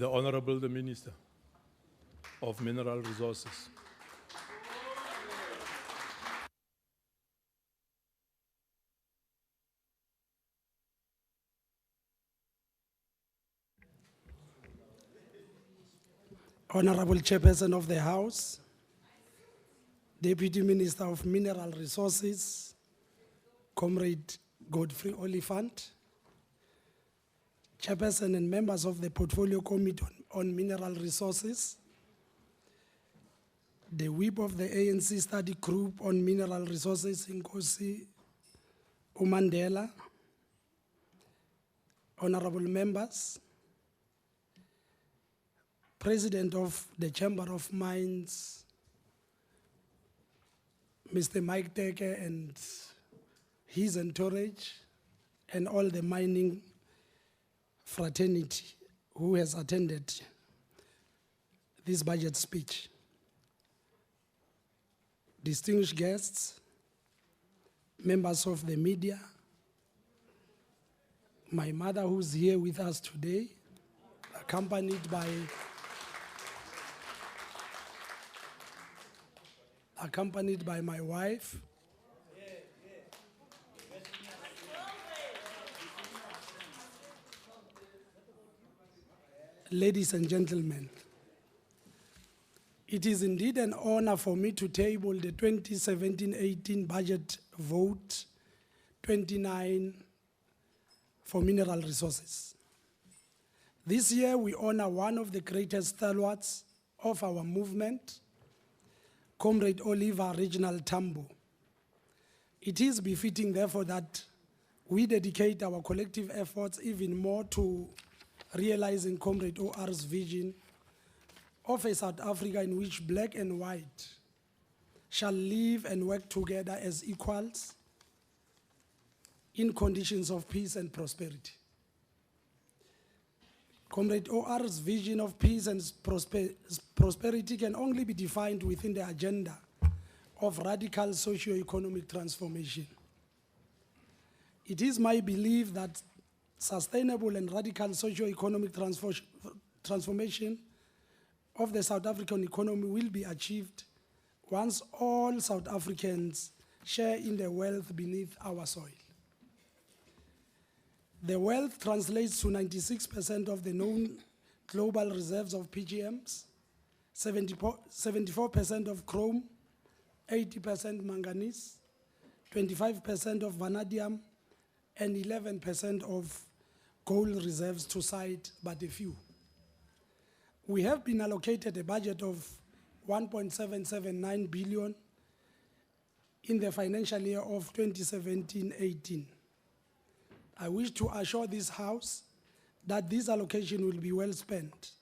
The Honorable the Minister of Mineral Resources. Honorable Chairperson of the House, Deputy Minister of Mineral Resources, Comrade Godfrey Oliphant, Chairperson and members of the Portfolio Committee on Mineral Resources, the whip of the ANC Study Group on Mineral Resources, Nkosi Umandela, honorable members, President of the Chamber of Mines, Mr. Mike Teke and his entourage, and all the mining fraternity who has attended this budget speech. Distinguished guests, members of the media, my mother who's here with us today, accompanied by my wife, ladies and gentlemen, it is indeed an honor for me to table the 2017-18 budget vote 29 for mineral resources. This year we honor one of the greatest stalwarts of our movement, Comrade Oliver Reginald Tambo. It is befitting, therefore, that we dedicate our collective efforts even more to realizing Comrade OR's vision of a South Africa in which black and white shall live and work together as equals in conditions of peace and prosperity. Comrade OR's vision of peace and prosperity can only be defined within the agenda of radical socio-economic transformation. It is my belief that sustainable and radical socio-economic transformation of the South African economy will be achieved once all South Africans share in the wealth beneath our soil. The wealth translates to 96% of the known global reserves of PGMs, 74% of chrome, 80% manganese, 25% of vanadium, and 11% of gold reserves, to cite but a few. We have been allocated a budget of 1.779 billion in the financial year of 2017-18. I wish to assure this House that this allocation will be well spent,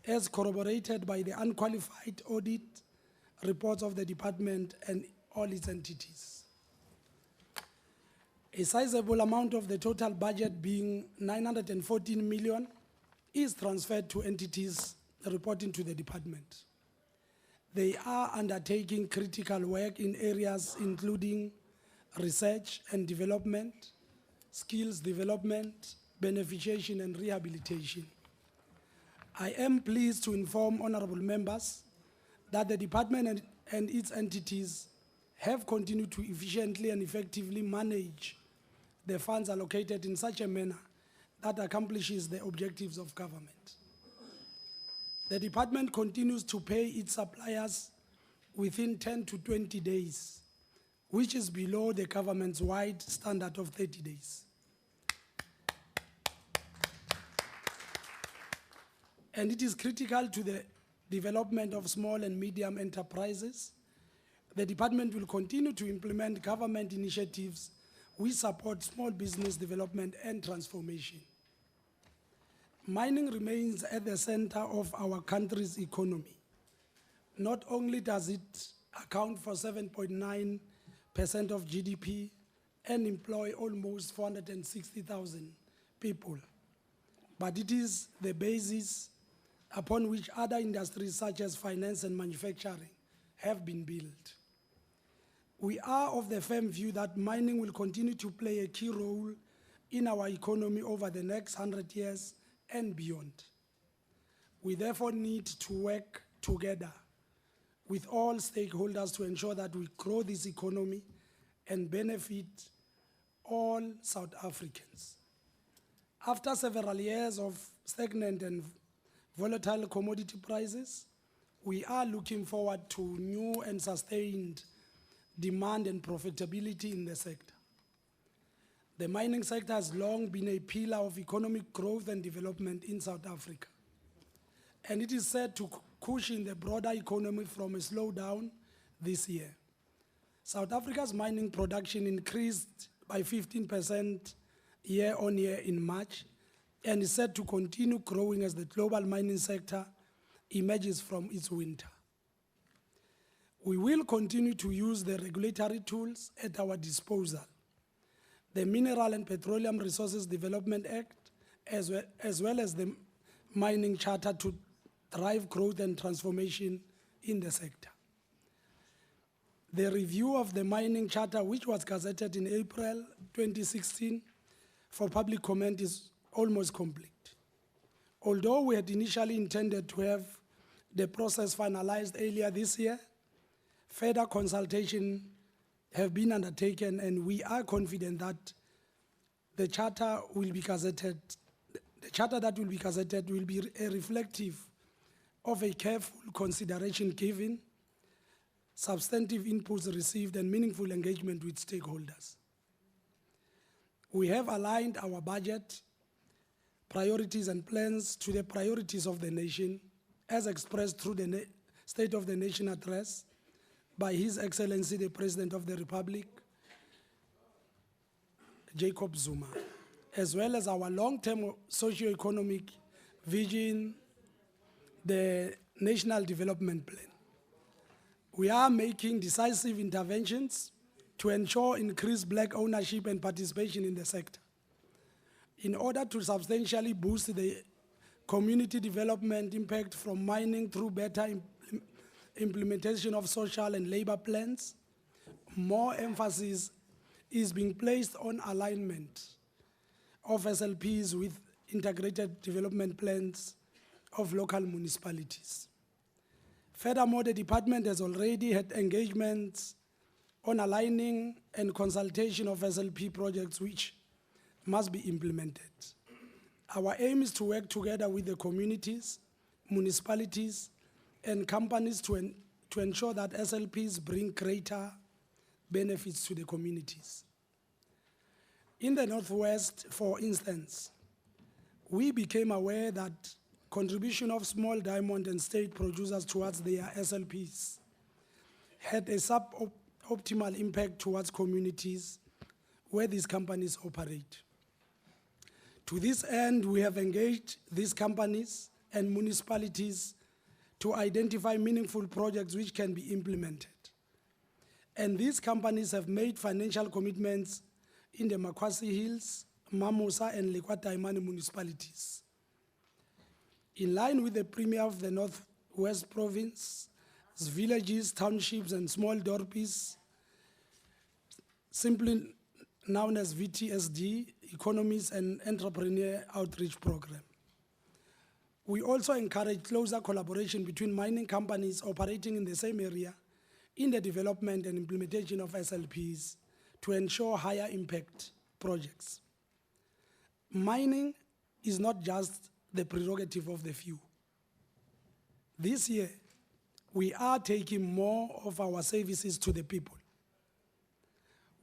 as corroborated by the unqualified audit reports of the department and all its entities. A sizable amount of the total budget, being 914 million, is transferred to entities reporting to the department. They are undertaking critical work in areas including research and development, skills development, beneficiation, and rehabilitation. I am pleased to inform honorable members that the department and its entities have continued to efficiently and effectively manage the funds allocated in such a manner that accomplishes the objectives of government. The department continues to pay its suppliers within 10 to 20 days, which is below the government's wide standard of 30 days. And it is critical to the development of small and medium enterprises. The department will continue to implement government initiatives which support small business development and transformation. Mining remains at the center of our country's economy. Not only does it account for 7.9% of GDP and employ almost 460,000 people, but it is the basis upon which other industries such as finance and manufacturing have been built. We are of the firm view that mining will continue to play a key role in our economy over the next 100 years and beyond. We therefore need to work together with all stakeholders to ensure that we grow this economy and benefit all South Africans. After several years of stagnant and volatile commodity prices, we are looking forward to new and sustained demand and profitability in the sector. The mining sector has long been a pillar of economic growth and development in South Africa, and it is set to cushion the broader economy from a slowdown this year. South Africa's mining production increased by 15% year on year in March and is set to continue growing as the global mining sector emerges from its winter. We will continue to use the regulatory tools at our disposal, the Mineral and Petroleum Resources Development Act, as well as the Mining Charter to drive growth and transformation in the sector. The review of the Mining Charter, which was gazetted in April 2016 for public comment, is almost complete. Although we had initially intended to have the process finalized earlier this year, further consultation have been undertaken, and we are confident that the charter will be gazetted. The charter that will be gazetted will be reflective of a careful consideration given, substantive inputs received, and meaningful engagement with stakeholders. We have aligned our budget, priorities, and plans to the priorities of the nation, as expressed through the State of the Nation address by His Excellency the President of the Republic, Jacob Zuma, as well as our long-term socio-economic vision, the National Development Plan. We are making decisive interventions to ensure increased black ownership and participation in the sector. In order to substantially boost the community development impact from mining through better implementation of social and labor plans, more emphasis is being placed on alignment of SLPs with integrated development plans of local municipalities. Furthermore, the department has already had engagements on aligning and consultation of SLP projects which must be implemented. Our aim is to work together with the communities, municipalities, and companies to ensure that SLPs bring greater benefits to the communities. In the Northwest, for instance, we became aware that contribution of small diamond and state producers towards their SLPs had a suboptimal impact towards communities where these companies operate. To this end, we have engaged these companies and municipalities to identify meaningful projects which can be implemented. And these companies have made financial commitments in the Makwasi Hills, Mamusa, and Lekwataimane municipalities. In line with the Premier of the Northwest Province, villages, townships, and small dorpies, simply known as VTSD, Economies and Entrepreneur Outreach Program. We also encourage closer collaboration between mining companies operating in the same area in the development and implementation of SLPs to ensure higher impact projects. Mining is not just the prerogative of the few. This year, we are taking more of our services to the people.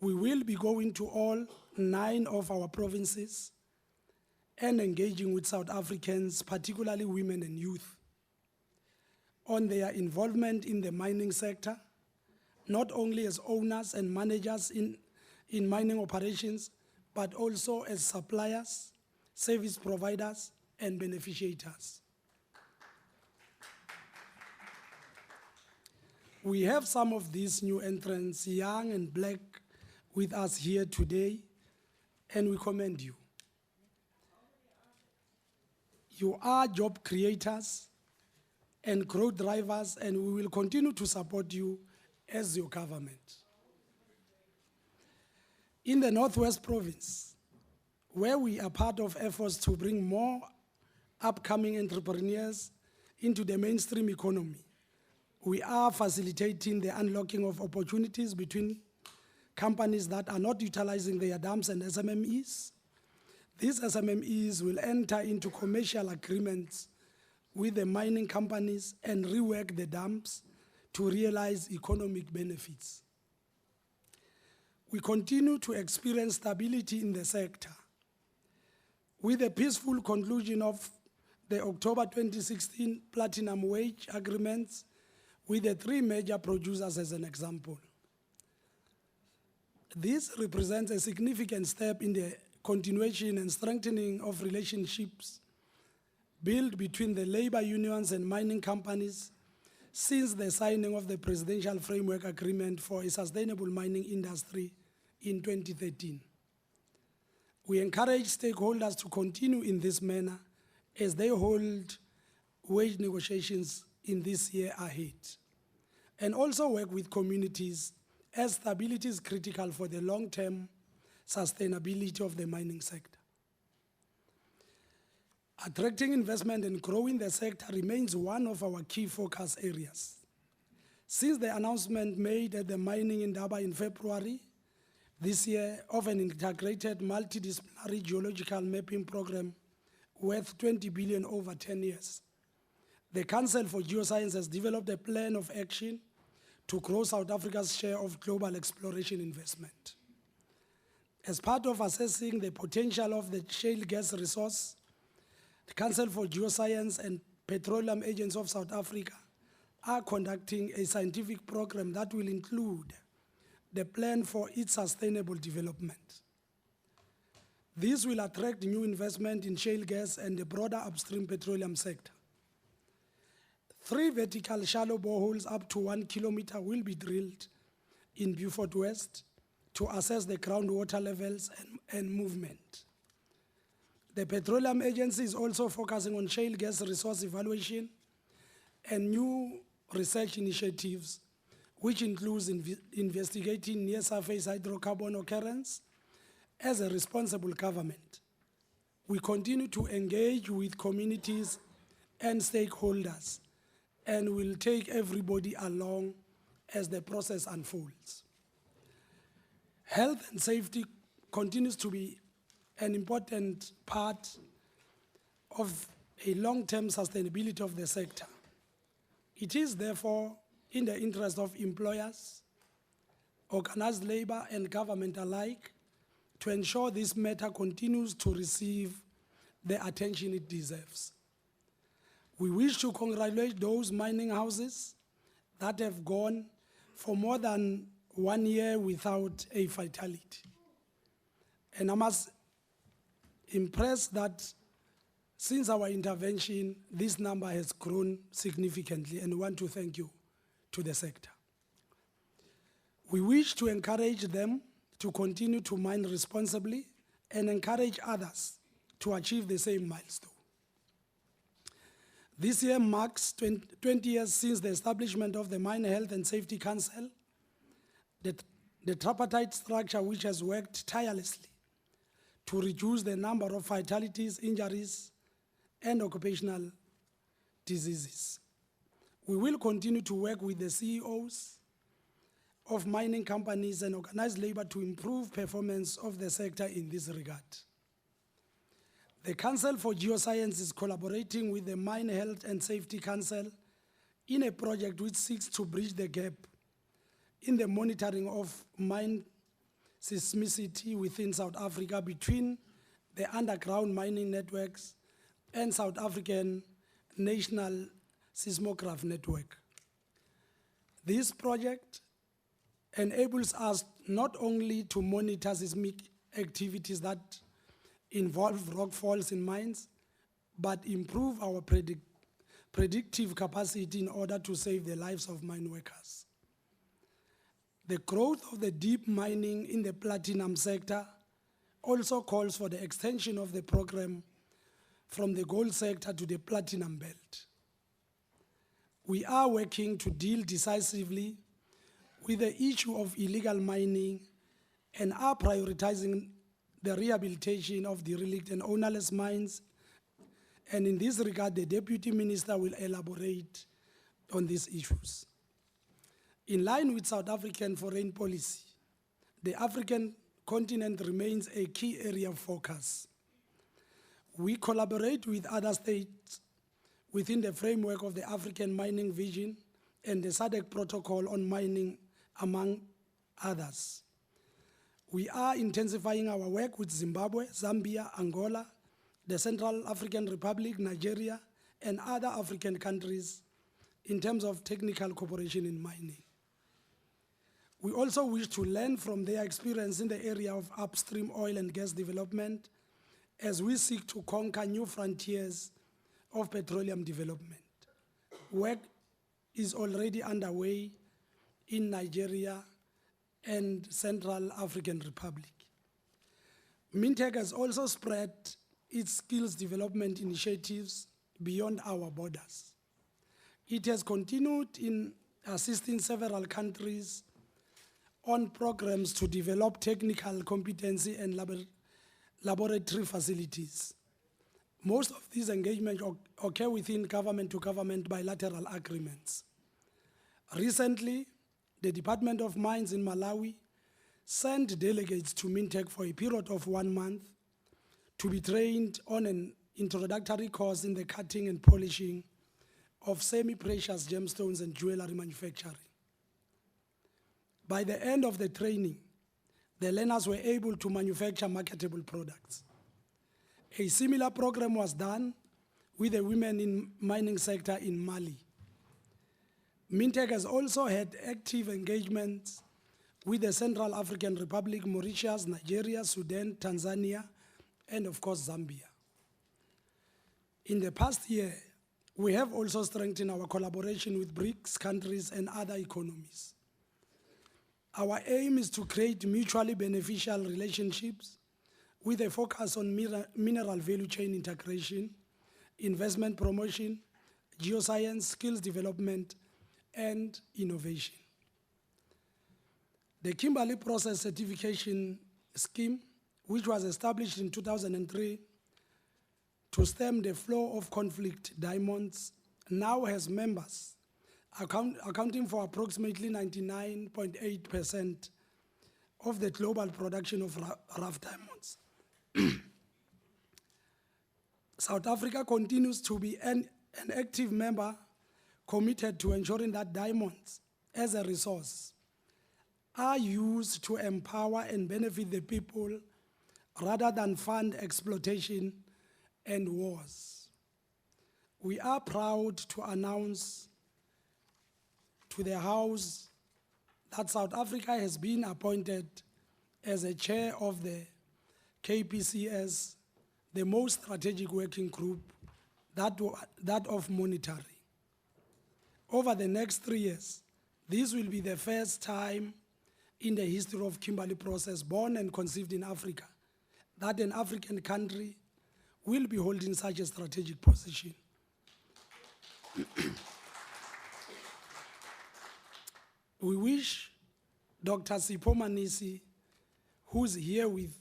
We will be going to all 9 of our provinces and engaging with South Africans, particularly women and youth, on their involvement in the mining sector, not only as owners and managers in mining operations, but also as suppliers, service providers, and beneficiaries. We have some of these new entrants, young and black, with us here today, and we commend you. You are job creators and growth drivers, and we will continue to support you as your government. In the Northwest Province, where we are part of efforts to bring more upcoming entrepreneurs into the mainstream economy. We are facilitating the unlocking of opportunities between companies that are not utilizing their dams and SMMEs. These SMMEs will enter into commercial agreements with the mining companies and rework the dams to realize economic benefits. We continue to experience stability in the sector. With the peaceful conclusion of the October 2016 platinum wage agreements with the 3 major producers as an example. This represents a significant step in the continuation and strengthening of relationships built between the labor unions and mining companies since the signing of the Presidential Framework Agreement for a Sustainable Mining Industry in 2013. We encourage stakeholders to continue in this manner as they hold wage negotiations in this year ahead, and also work with communities as stability is critical for the long-term sustainability of the mining sector. Attracting investment and growing the sector remains one of our key focus areas. Since the announcement made at the mining in Durban in February this year of an integrated multidisciplinary geological mapping program worth 20 billion over 10 years, the Council for Geoscience has developed a plan of action to grow South Africa's share of global exploration investment. As part of assessing the potential of the shale gas resource, the Council for Geoscience and Petroleum Agents of South Africa are conducting a scientific program that will include the plan for its sustainable development. This will attract new investment in shale gas and the broader upstream petroleum sector. 3 vertical shallow boreholes up to 1 kilometer will be drilled in Beaufort West to assess the groundwater levels and movement. The Petroleum Agency is also focusing on shale gas resource evaluation and new research initiatives, which includes investigating near-surface hydrocarbon occurrence as a responsible government. We continue to engage with communities and stakeholders and will take everybody along as the process unfolds. Health and safety continues to be an important part of a long-term sustainability of the sector. It is therefore in the interest of employers, organized labor, and government alike to ensure this matter continues to receive the attention it deserves. We wish to congratulate those mining houses that have gone for more than 1 year without a fatality. And I must impress that since our intervention, this number has grown significantly, and we want to thank you to the sector. We wish to encourage them to continue to mine responsibly and encourage others to achieve the same milestone. This year marks 20 years since the establishment of the Mine Health and Safety Council, the tripartite structure which has worked tirelessly to reduce the number of fatalities, injuries, and occupational diseases. We will continue to work with the CEOs of mining companies and organized labor to improve performance of the sector in this regard. The Council for Geoscience is collaborating with the Mine Health and Safety Council in a project which seeks to bridge the gap in the monitoring of mine seismicity within South Africa between the underground mining networks and South African National Seismograph Network. This project enables us not only to monitor seismic activities that involve rockfalls in mines, but improve our predictive capacity in order to save the lives of mine workers. The growth of the deep mining in the platinum sector also calls for the extension of the program from the gold sector to the platinum belt. We are working to deal decisively with the issue of illegal mining and are prioritizing the rehabilitation of derelict and ownerless mines And in this regard, the Deputy Minister will elaborate on these issues. In line with South African foreign policy, the African continent remains a key area of focus. We collaborate with other states within the framework of the African Mining Vision and the SADC Protocol on mining, among others. We are intensifying our work with Zimbabwe, Zambia, Angola, the Central African Republic, Nigeria, and other African countries in terms of technical cooperation in mining. We also wish to learn from their experience in the area of upstream oil and gas development as we seek to conquer new frontiers of petroleum development. Work is already underway in Nigeria and Central African Republic. Mintech has also spread its skills development initiatives beyond our borders. It has continued in assisting several countries on programs to develop technical competency and laboratory facilities. Most of these engagements occur within government-to-government bilateral agreements. Recently, the Department of Mines in Malawi sent delegates to Mintech for a period of 1 month to be trained on an introductory course in the cutting and polishing of semi-precious gemstones and jewelry manufacturing. By the end of the training, the learners were able to manufacture marketable products. A similar program was done with the women in mining sector in Mali. Mintech has also had active engagements with the Central African Republic, Mauritius, Nigeria, Sudan, Tanzania, and of course Zambia. In the past year, we have also strengthened our collaboration with BRICS countries and other economies. Our aim is to create mutually beneficial relationships with a focus on mineral value chain integration, investment promotion, geoscience, skills development, and innovation. The Kimberley Process Certification Scheme, which was established in 2003 to stem the flow of conflict diamonds, now has members accounting for approximately 99.8% of the global production of rough diamonds. South Africa continues to be an active member committed to ensuring that diamonds as a resource are used to empower and benefit the people rather than fund exploitation and wars. We are proud to announce to the House that South Africa has been appointed as a chair of the KPCS, the most strategic working group, that of monitoring. Over the next 3 years, this will be the first time in the history of Kimberley Process, born and conceived in Africa, that an African country will be holding such a strategic position. We wish Dr. Sipho Manisi, who's here with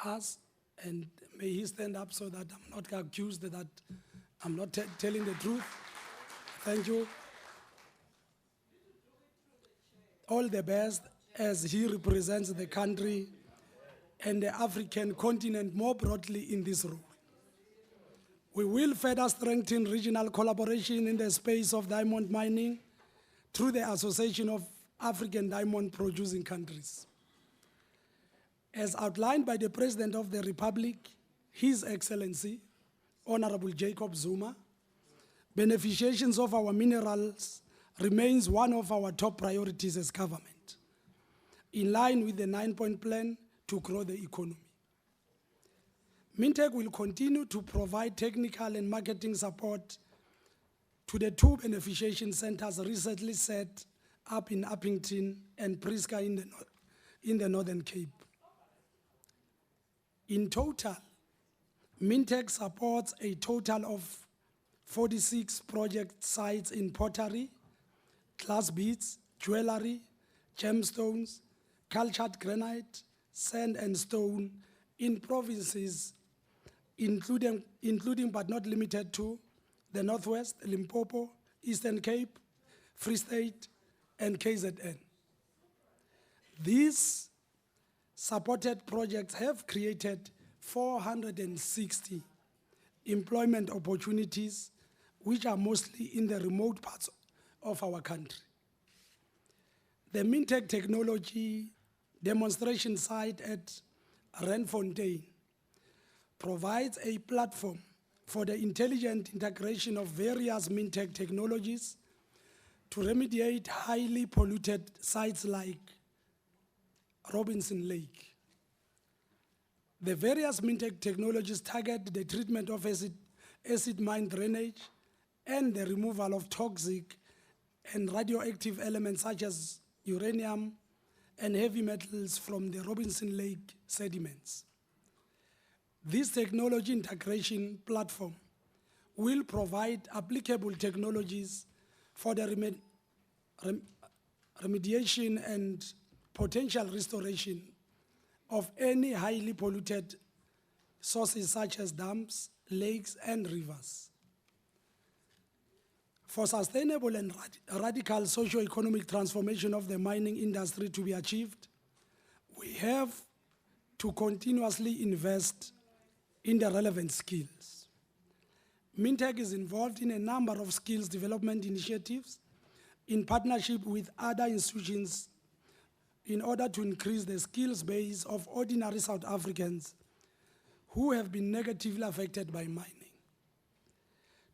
us, and may he stand up so that I'm not accused that I'm not telling the truth. Thank you. All the best as he represents the country and the African continent more broadly in this role. We will further strengthen regional collaboration in the space of diamond mining through the Association of African Diamond Producing Countries. As outlined by the President of the Republic, His Excellency, Honorable Jacob Zuma, beneficiations of our minerals remains one of our top priorities as government, in line with the 9-point plan to grow the economy. Mintech will continue to provide technical and marketing support to the 2 beneficiation centers recently set up in Uppington and Priska in the Northern Cape. In total, Mintech supports a total of 46 project sites in pottery, glass beads, jewelry, gemstones, cultured granite, sand and stone in provinces including but not limited to the Northwest, Limpopo, Eastern Cape, Free State, and KZN. These supported projects have created 460 employment opportunities, which are mostly in the remote parts of our country. The Mintech technology demonstration site at Randfontein provides a platform for the intelligent integration of various Mintech technologies to remediate highly polluted sites like Robinson Lake. The various Mintech technologies target the treatment of acid mine drainage and the removal of toxic and radioactive elements such as uranium and heavy metals from the Robinson Lake sediments. This technology integration platform will provide applicable technologies for the remediation and potential restoration of any highly polluted sources such as dams, lakes, and rivers. For sustainable and radical socio-economic transformation of the mining industry to be achieved, we have to continuously invest in the relevant skills. Mintech is involved in a number of skills development initiatives in partnership with other institutions in order to increase the skills base of ordinary South Africans who have been negatively affected by mining.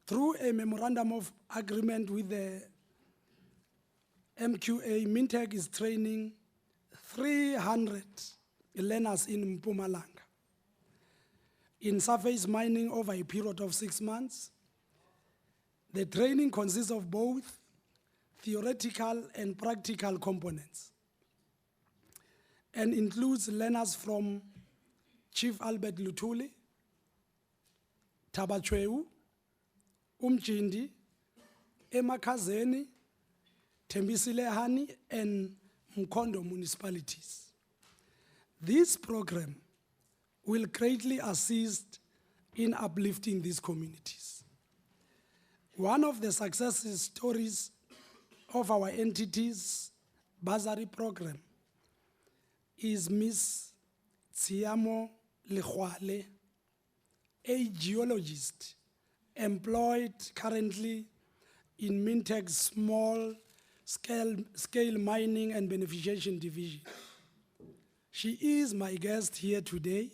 Through a memorandum of agreement with the MQA, Mintech is training 300 learners in Mpumalanga in surface mining over a period of 6 months. The training consists of both theoretical and practical components and includes learners from Chief Albert Lutuli, Tabachweu, Umjindi, Emakhazeni, Tembisilehani, and Mkondo municipalities. This program will greatly assist in uplifting these communities. One of the success stories of our entity's bursary program is Miss Tsiamo Lekhwale, a geologist employed currently in Mintech's small scale mining and beneficiation division. She is my guest here today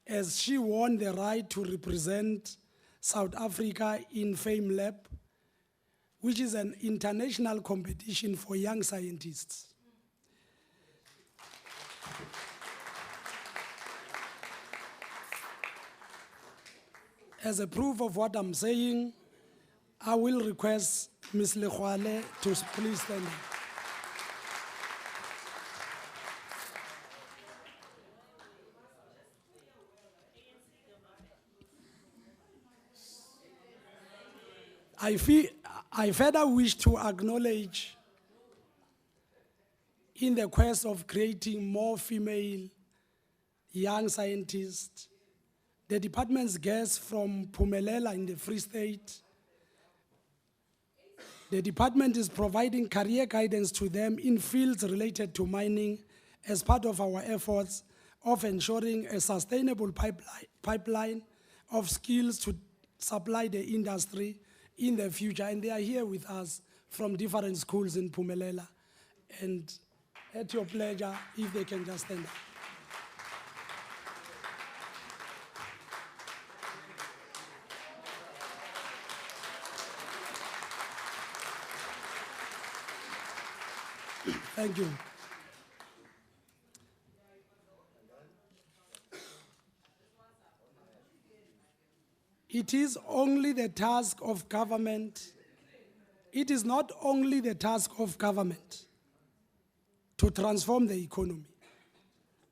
as she won the right to represent South Africa in Fame Lab, which is an international competition for young scientists. As a proof of what I'm saying, I will request Ms. Lekhwale to please stand up. I further wish to acknowledge, in the quest of creating more female young scientists, the department's guests from Phumelela in the Free State. The department is providing career guidance to them in fields related to mining as part of our efforts of ensuring a sustainable pipeline of skills to supply the industry in the future. And they are here with us from different schools in Phumelela. And at your pleasure, if they can just stand up. Thank you. It is only the task of government, it is not only the task of government to transform the economy,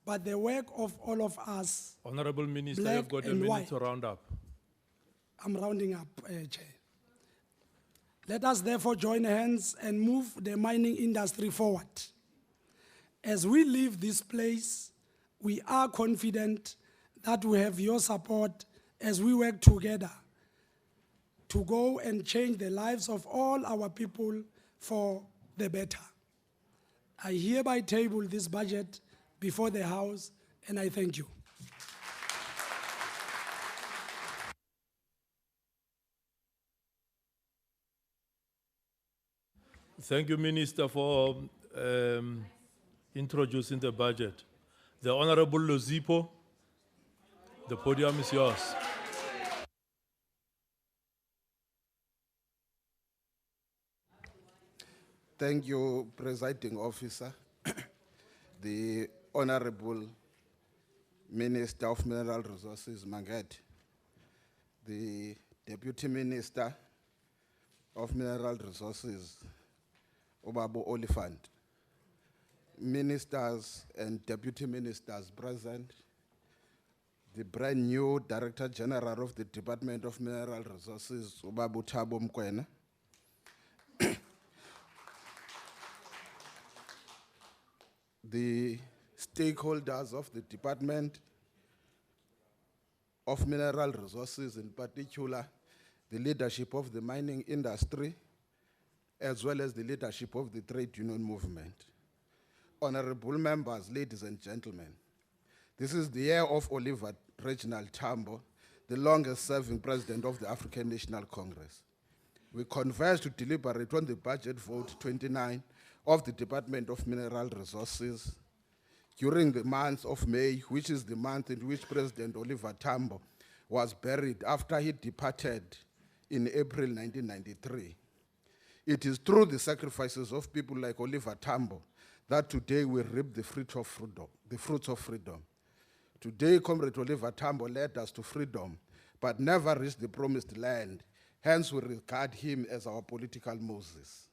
but the work of all of us. Honorable Minister, Black you've got a and minute white. to round up. I'm rounding up, Chair. Let us therefore join hands and move the mining industry forward. As we leave this place, we are confident that we have your support as we work together to go and change the lives of all our people for the better. I hereby table this budget before the House, and I thank you. Thank you, Minister, for introducing the budget. The Honorable Lozipo, the podium is yours. Thank you, Presiding Officer. The Honorable Minister of Mineral Resources, Mangat, the Deputy Minister of Mineral Resources, Obabo Oliphant, Ministers and Deputy Ministers present, the brand new Director General of the Department of Mineral Resources, Obabo Thabo Mkwena, the stakeholders of the Department of Mineral Resources, in particular, the leadership of the mining industry, as well as the leadership of the trade union movement. Honorable members, ladies and gentlemen, this is the year of Oliver Reginald Tambo, the longest serving president of the African National Congress. We converge to deliberate on the budget vote 29 of the Department of Mineral Resources during the month of May, which is the month in which President Oliver Tambo was buried after he departed in April 1993. It is through the sacrifices of people like Oliver Tambo that today we reap the fruits of freedom. Today, Comrade Oliver Tambo led us to freedom, but never reached the promised land. Hence, we regard him as our political Moses.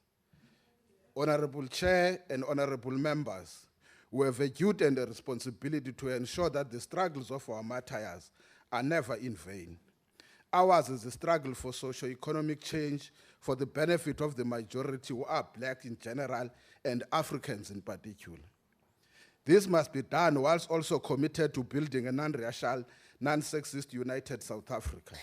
Honorable Chair and honorable members, we have a duty and a responsibility to ensure that the struggles of our martyrs are never in vain. Ours is a struggle for socio-economic change for the benefit of the majority who are black in general and Africans in particular. This must be done whilst also committed to building a non-racial, non-sexist united South Africa.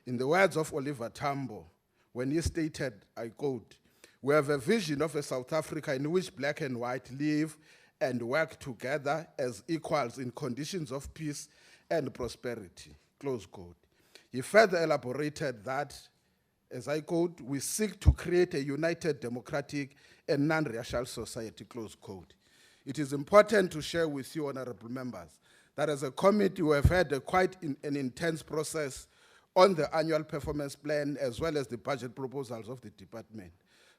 In the words of Oliver Tambo, when he stated, I quote, "We have a vision of a South Africa in which black and white live and work together as equals in conditions of peace and prosperity," close quote. He further elaborated that, as I quote, "We seek to create a united, democratic, and non-racial society," close quote. It is important to share with you, honorable members, that as a committee we have had an intense process on the annual performance plan as well as the budget proposals of the department.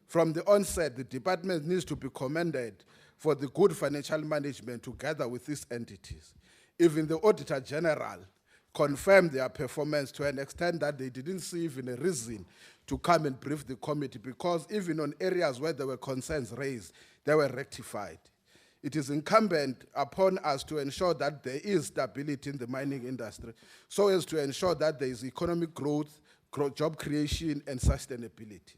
From the onset, the department needs to be commended for the good financial management together with these entities. Even the Auditor General confirmed their performance to an extent that they didn't see even a reason to come and brief the committee, because even on areas where there were concerns raised, they were rectified. It is incumbent upon us to ensure that there is stability in the mining industry, so as to ensure that there is economic growth, job creation, and sustainability.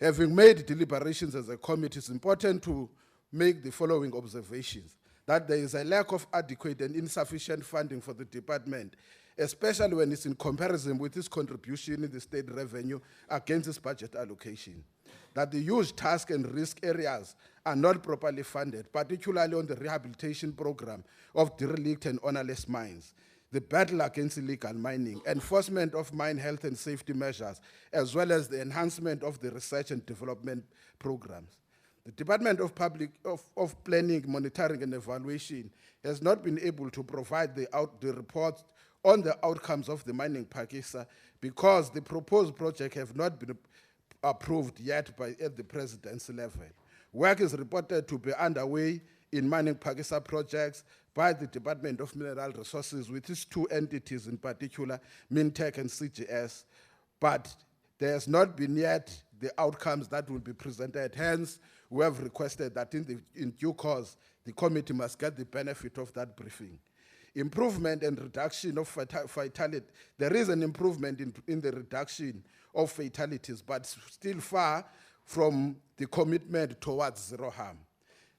Having made deliberations as a committee, it's important to make the following observations: that there is a lack of adequate and insufficient funding for the department, especially when it's in comparison with its contribution in the state revenue against its budget allocation. That the huge task and risk areas are not properly funded, particularly on the rehabilitation program of derelict and ownerless mines, the battle against illegal mining, enforcement of mine health and safety measures, as well as the enhancement of the research and development programs. The Department of Planning, Monitoring and Evaluation has not been able to provide the reports on the outcomes of the mining Pakistan because the proposed project have not been approved yet at the presidency level. Work is reported to be underway in mining Pakistan projects by the Department of Mineral Resources with its two entities in particular, Mintech and CGS, but there has not been yet the outcomes that will be presented. Hence, we have requested that in due course, the committee must get the benefit of that briefing. Improvement and reduction of fatality. There is an improvement in the reduction of fatalities, but still far from the commitment towards zero harm.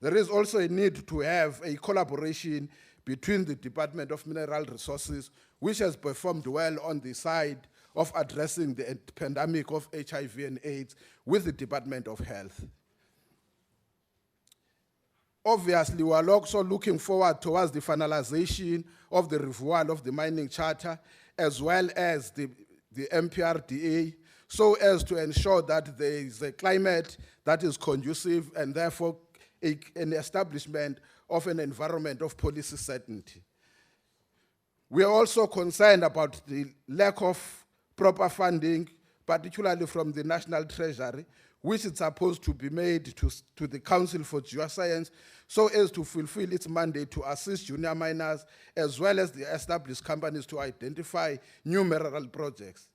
There is also a need to have a collaboration between the Department of Mineral Resources, which has performed well on the side of addressing the pandemic of HIV and AIDS, with the Department of Health. Obviously, we are also looking forward towards the finalization of the reviewal of the mining charter, as well as the MPRDA, so as to ensure that there is a climate that is conducive and therefore an establishment of an environment of policy certainty. We are also concerned about the lack of proper funding, particularly from the National Treasury, which is supposed to be made to the Council for Geoscience, so as to fulfill its mandate to assist junior miners as well as the established companies to identify new mineral projects.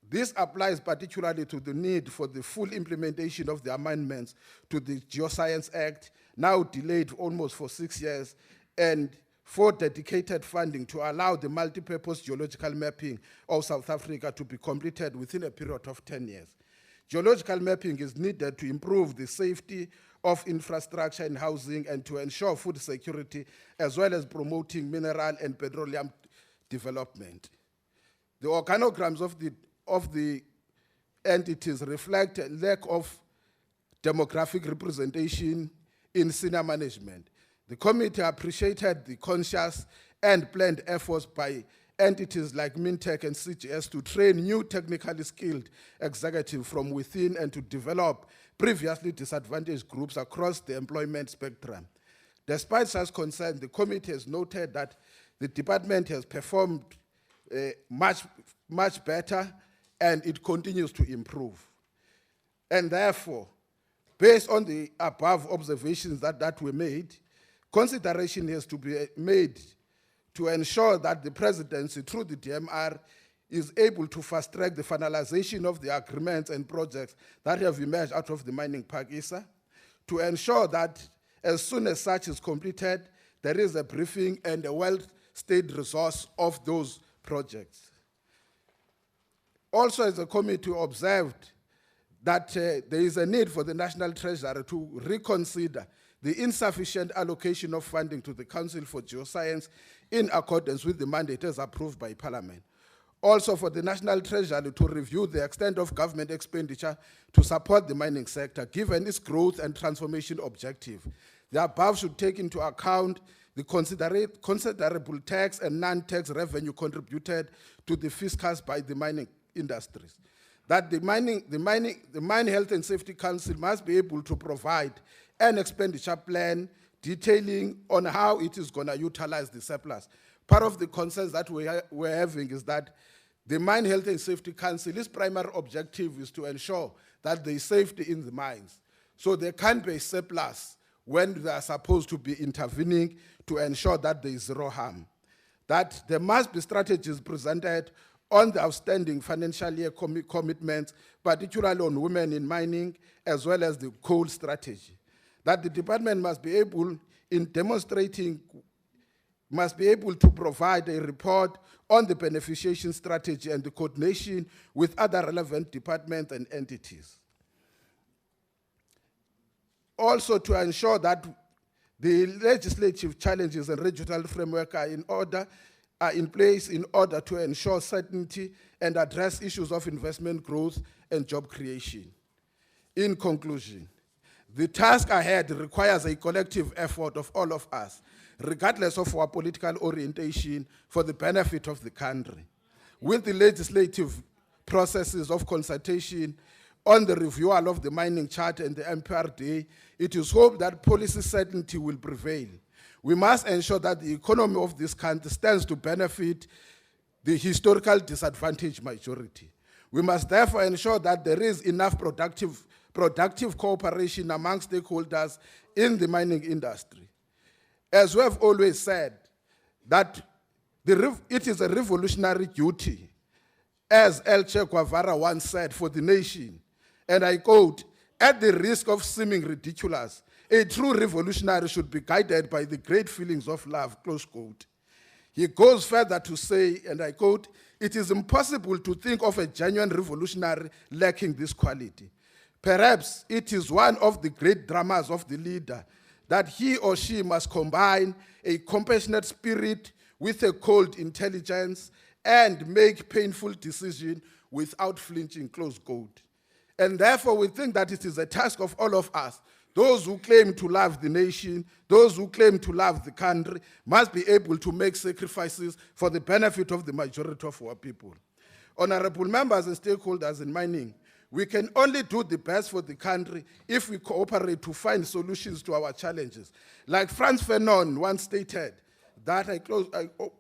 This applies particularly to the need for the full implementation of the amendments to the Geoscience Act, now delayed almost for 6 years, and for dedicated funding to allow the multi-purpose geological mapping of South Africa to be completed within a period of 10 years. Geological mapping is needed to improve the safety of infrastructure and housing and to ensure food security, as well as promoting mineral and petroleum development. The organograms of the entities reflect a lack of demographic representation in senior management. The committee appreciated the conscious and planned efforts by entities like Mintech and CGS to train new technically skilled executives from within and to develop previously disadvantaged groups across the employment spectrum. Despite such concerns, the committee has noted that the department has performed much better and it continues to improve. And therefore, based on the above observations that were made, consideration has to be made to ensure that the presidency, through the DMR, is able to fast-track the finalization of the agreements and projects that have emerged out of the mining park ISA, to ensure that as soon as such is completed, there is a briefing and a well-staged resource of those projects. Also, as the committee observed that there is a need for the National Treasury to reconsider the insufficient allocation of funding to the Council for Geoscience in accordance with the mandate as approved by Parliament. Also, for the National Treasury to review the extent of government expenditure to support the mining sector, given its growth and transformation objective. The above should take into account the considerable tax and non-tax revenue contributed to the fiscus by the mining industries. That the Mine Health and Safety Council must be able to provide an expenditure plan detailing on how it is going to utilize the surplus. Part of the concerns that we're having is that the Mine Health and Safety Council, its primary objective is to ensure that there is safety in the mines. So there can't be a surplus when they are supposed to be intervening to ensure that there is zero harm. That there must be strategies presented on the outstanding financial year commitments, particularly on women in mining, as well as the coal strategy. That the department must be able, in demonstrating, must be able to provide a report on the beneficiation strategy and the coordination with other relevant departments and entities. Also, to ensure that the legislative challenges and regional framework are in place in order to ensure certainty and address issues of investment growth and job creation. In conclusion, the task ahead requires a collective effort of all of us, regardless of our political orientation, for the benefit of the country. With the legislative processes of consultation on the reviewal of the mining charter and the MPRDA, it is hoped that policy certainty will prevail. We must ensure that the economy of this country stands to benefit the historical disadvantaged majority. We must therefore ensure that there is enough productive cooperation among stakeholders in the mining industry. As we have always said, that it is a revolutionary duty, as El Che Guevara once said, for the nation, and I quote, "At the risk of seeming ridiculous, a true revolutionary should be guided by the great feelings of love," close quote. He goes further to say, and I quote, "It is impossible to think of a genuine revolutionary lacking this quality. Perhaps it is one of the great dramas of the leader that he or she must combine a compassionate spirit with a cold intelligence and make painful decisions without flinching, close quote. And therefore, we think that it is a task of all of us, those who claim to love the nation, those who claim to love the country, must be able to make sacrifices for the benefit of the majority of our people. Honorable members and stakeholders in mining, we can only do the best for the country if we cooperate to find solutions to our challenges. Like Frantz Fanon once stated, that I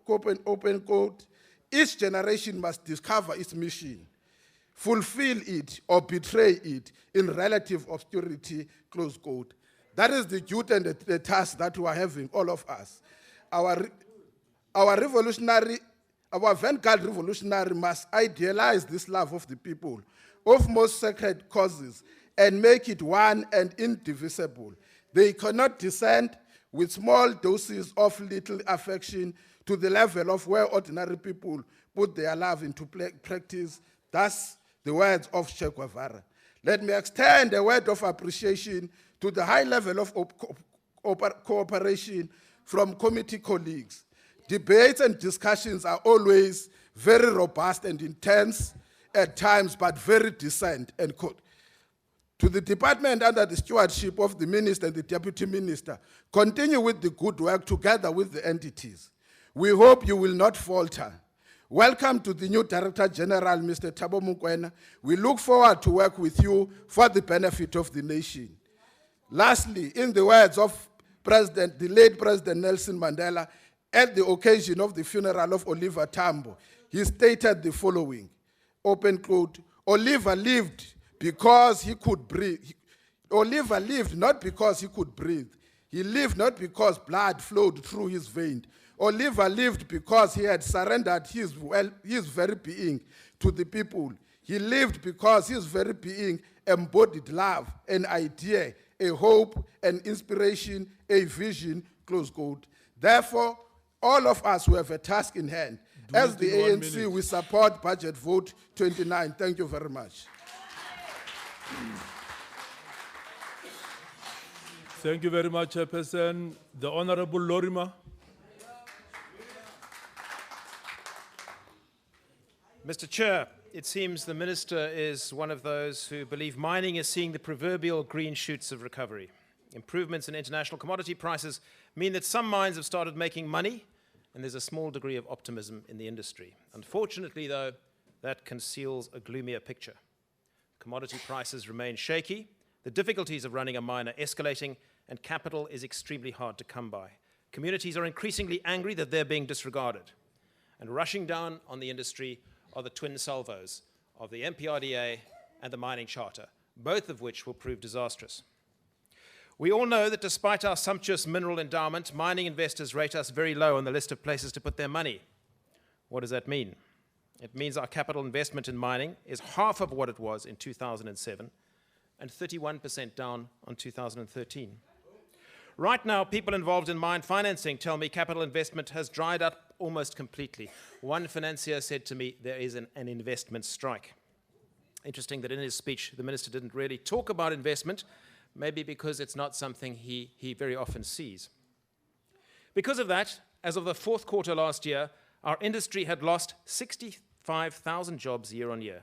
open quote, each generation must discover its mission, fulfill it or betray it in relative obscurity, close quote. That is the duty and the task that we are having, all of us. Our vanguard revolutionary must idealize this love of the people, of most sacred causes, and make it one and indivisible. They cannot descend with small doses of little affection to the level of where ordinary people put their love into practice. Thus, the words of Che Guevara. Let me extend a word of appreciation to the high level of cooperation from committee colleagues. Debates and discussions are always very robust and intense at times, but very decent and good. To the department under the stewardship of the minister and the deputy minister, continue with the good work together with the entities. We hope you will not falter. Welcome to the new Director General, Mr. Thabo Mokoena. We look forward to work with you for the benefit of the nation. Lastly, in the words of the late President Nelson Mandela, at the occasion of the funeral of Oliver Tambo, he stated the following, open quote, Oliver lived because he could breathe. Oliver lived not because he could breathe. He lived not because blood flowed through his veins. Oliver lived because he had surrendered his very being to the people. He lived because his very being embodied love, an idea, a hope, an inspiration, a vision, close quote. Therefore, all of us who have a task in hand. As the ANC, we support budget vote 29. Thank you very much. Thank you very much, Chairperson. The Honorable Lorima. Mr. Chair, it seems the Minister is one of those who believe mining is seeing the proverbial green shoots of recovery. Improvements in international commodity prices mean that some mines have started making money, and there's a small degree of optimism in the industry. Unfortunately, though, that conceals a gloomier picture. Commodity prices remain shaky, the difficulties of running a mine are escalating, and capital is extremely hard to come by. Communities are increasingly angry that they're being disregarded. And rushing down on the industry are the twin salvos of the MPRDA and the Mining Charter, both of which will prove disastrous. We all know that despite our sumptuous mineral endowment, mining investors rate us very low on the list of places to put their money. What does that mean? It means our capital investment in mining is half of what it was in 2007 and 31% down on 2013. Right now, people involved in mine financing tell me capital investment has dried up almost completely. One financier said to me, there is an investment strike. Interesting that in his speech, the minister didn't really talk about investment, maybe because it's not something he very often sees. Because of that, as of the fourth quarter last year, our industry had lost 65,000 jobs year on year.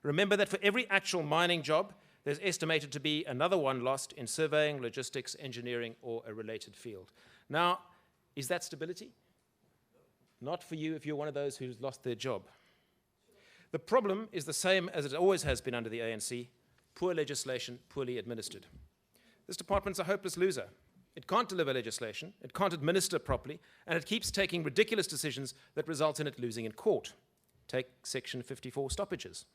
Remember that for every actual mining job, there's estimated to be another one lost in surveying, logistics, engineering, or a related field. Now, is that stability? Not for you if you're one of those who's lost their job. The problem is the same as it always has been under the ANC: poor legislation, poorly administered. This department's a hopeless loser. It can't deliver legislation, it can't administer properly, and it keeps taking ridiculous decisions that result in it losing in court. Take Section 54 stoppages.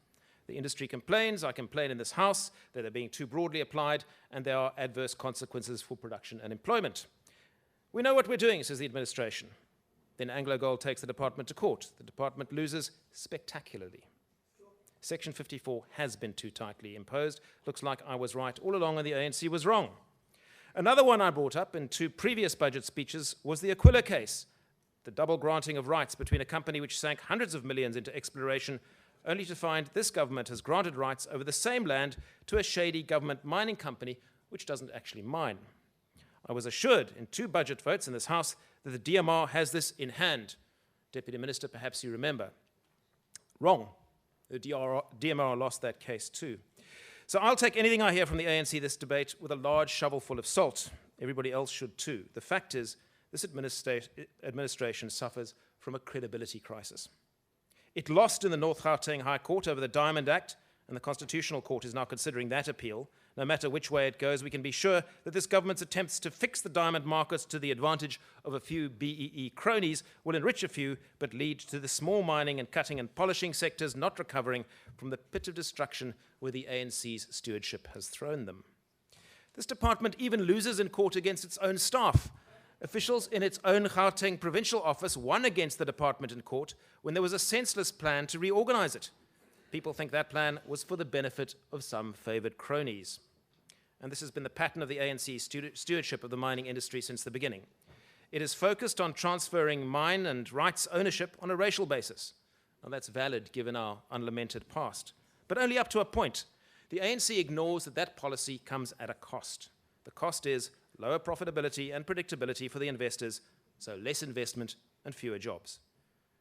The industry complains, I complain in this House, that they're being too broadly applied, and there are adverse consequences for production and employment. We know what we're doing, says the administration. Then AngloGold takes the department to court. The department loses spectacularly. Section 54 has been too tightly imposed. Looks like I was right all along and the ANC was wrong. Another one I brought up in two previous budget speeches was the Aquila case, the double granting of rights between a company which sank hundreds of millions into exploration, only to find this government has granted rights over the same land to a shady government mining company which doesn't actually mine. I was assured in 2 budget votes in this House that the DMR has this in hand. Deputy Minister, perhaps you remember. Wrong. The DMR lost that case too. So I'll take anything I hear from the ANC this debate with a large shovelful of salt. Everybody else should too. The fact is, this administration suffers from a credibility crisis. It lost in the North Gauteng High Court over the Diamond Act, and the Constitutional Court is now considering that appeal. No matter which way it goes, we can be sure that this government's attempts to fix the diamond markets to the advantage of a few BEE cronies will enrich a few, but lead to the small mining and cutting and polishing sectors not recovering from the pit of destruction where the ANC's stewardship has thrown them. This department even loses in court against its own staff. Officials in its own Gauteng provincial office won against the department in court when there was a senseless plan to reorganize it. People think that plan was for the benefit of some favored cronies. And this has been the pattern of the ANC stewardship of the mining industry since the beginning. It is focused on transferring mine and rights ownership on a racial basis. Now that's valid given our unlamented past, but only up to a point. The ANC ignores that that policy comes at a cost. The cost is lower profitability and predictability for the investors, so less investment and fewer jobs.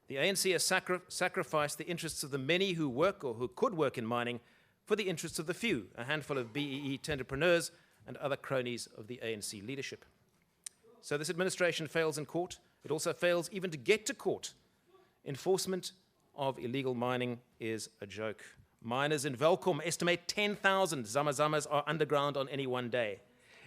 The ANC has sacrificed the interests of the many who work or who could work in mining for the interests of the few, a handful of BEE entrepreneurs and other cronies of the ANC leadership. So this administration fails in court. It also fails even to get to court. Enforcement of illegal mining is a joke. Miners in Welkom estimate 10,000 zamazamas are underground on any one day.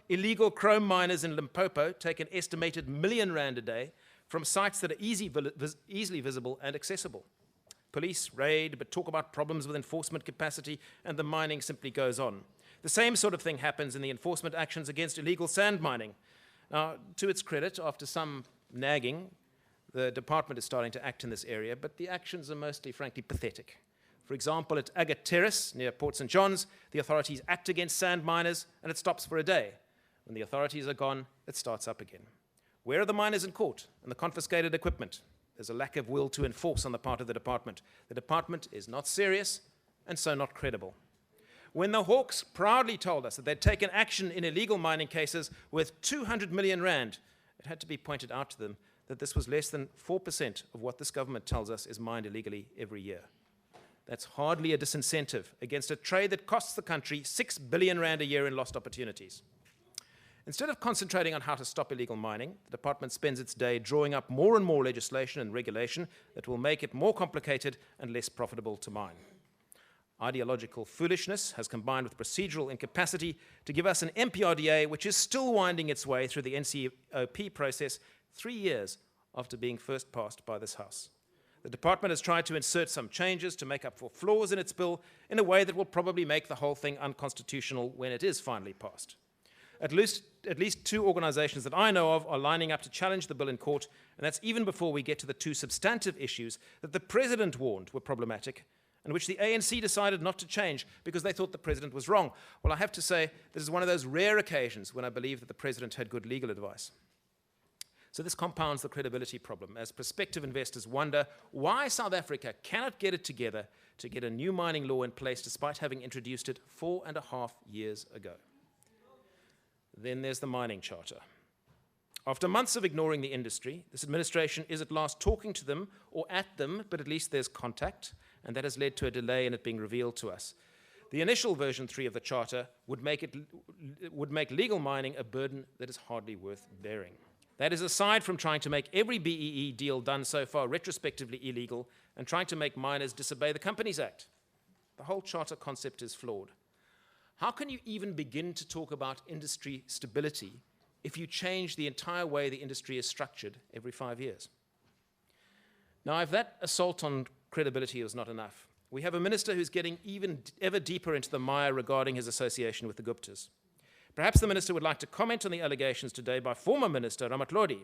Illegal chrome miners in Limpopo take an estimated R1 million a day from sites that are easily visible and accessible. Police raid, but talk about problems with enforcement capacity, and the mining simply goes on. The same sort of thing happens in the enforcement actions against illegal sand mining. Now, to its credit, after some nagging, the department is starting to act in this area, but the actions are mostly, frankly, pathetic. For example, at Agate Terrace, near Port St. John's, the authorities act against sand miners, and it stops for a day. When the authorities are gone, it starts up again. Where are the miners in court and the confiscated equipment? There's a lack of will to enforce on the part of the department. The department is not serious and so not credible. When the Hawks proudly told us that they'd taken action in illegal mining cases worth 200 million rand, it had to be pointed out to them that this was less than 4% of what this government tells us is mined illegally every year. That's hardly a disincentive against a trade that costs the country 6 billion rand a year in lost opportunities. Instead of concentrating on how to stop illegal mining, the department spends its day drawing up more and more legislation and regulation that will make it more complicated and less profitable to mine. Ideological foolishness has combined with procedural incapacity to give us an MPRDA which is still winding its way through the NCOP process 3 years after being first passed by this House. The department has tried to insert some changes to make up for flaws in its bill in a way that will probably make the whole thing unconstitutional when it is finally passed. At least 2 organizations that I know of are lining up to challenge the bill in court, and that's even before we get to the 2 substantive issues that the president warned were problematic and which the ANC decided not to change because they thought the president was wrong. Well, I have to say, this is one of those rare occasions when I believe that the president had good legal advice. So this compounds the credibility problem as prospective investors wonder why South Africa cannot get it together to get a new mining law in place despite having introduced it 4.5 years ago. Then there's the mining charter. After months of ignoring the industry, this administration is at last talking to them or at them, but at least there's contact, and that has led to a delay in it being revealed to us. The initial version 3 of the charter would make legal mining a burden that is hardly worth bearing. That is aside from trying to make every BEE deal done so far retrospectively illegal and trying to make miners disobey the Companies Act. The whole charter concept is flawed. How can you even begin to talk about industry stability if you change the entire way the industry is structured every 5 years? Now, if that assault on credibility was not enough, we have a minister who's getting ever deeper into the mire regarding his association with the Guptas. Perhaps the minister would like to comment on the allegations today by former Minister Ramatlodi.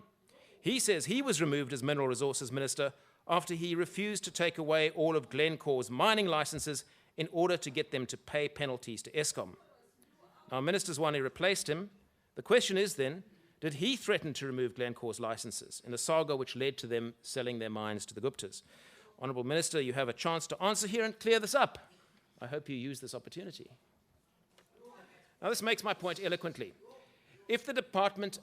He says he was removed as Mineral Resources Minister after he refused to take away all of Glencore's mining licenses in order to get them to pay penalties to Eskom. Now, Minister Zwane replaced him. The question is then, did he threaten to remove Glencore's licenses in a saga which led to them selling their mines to the Guptas? Honourable Minister, you have a chance to answer here and clear this up. I hope you use this opportunity. Now, this makes my point eloquently. If the department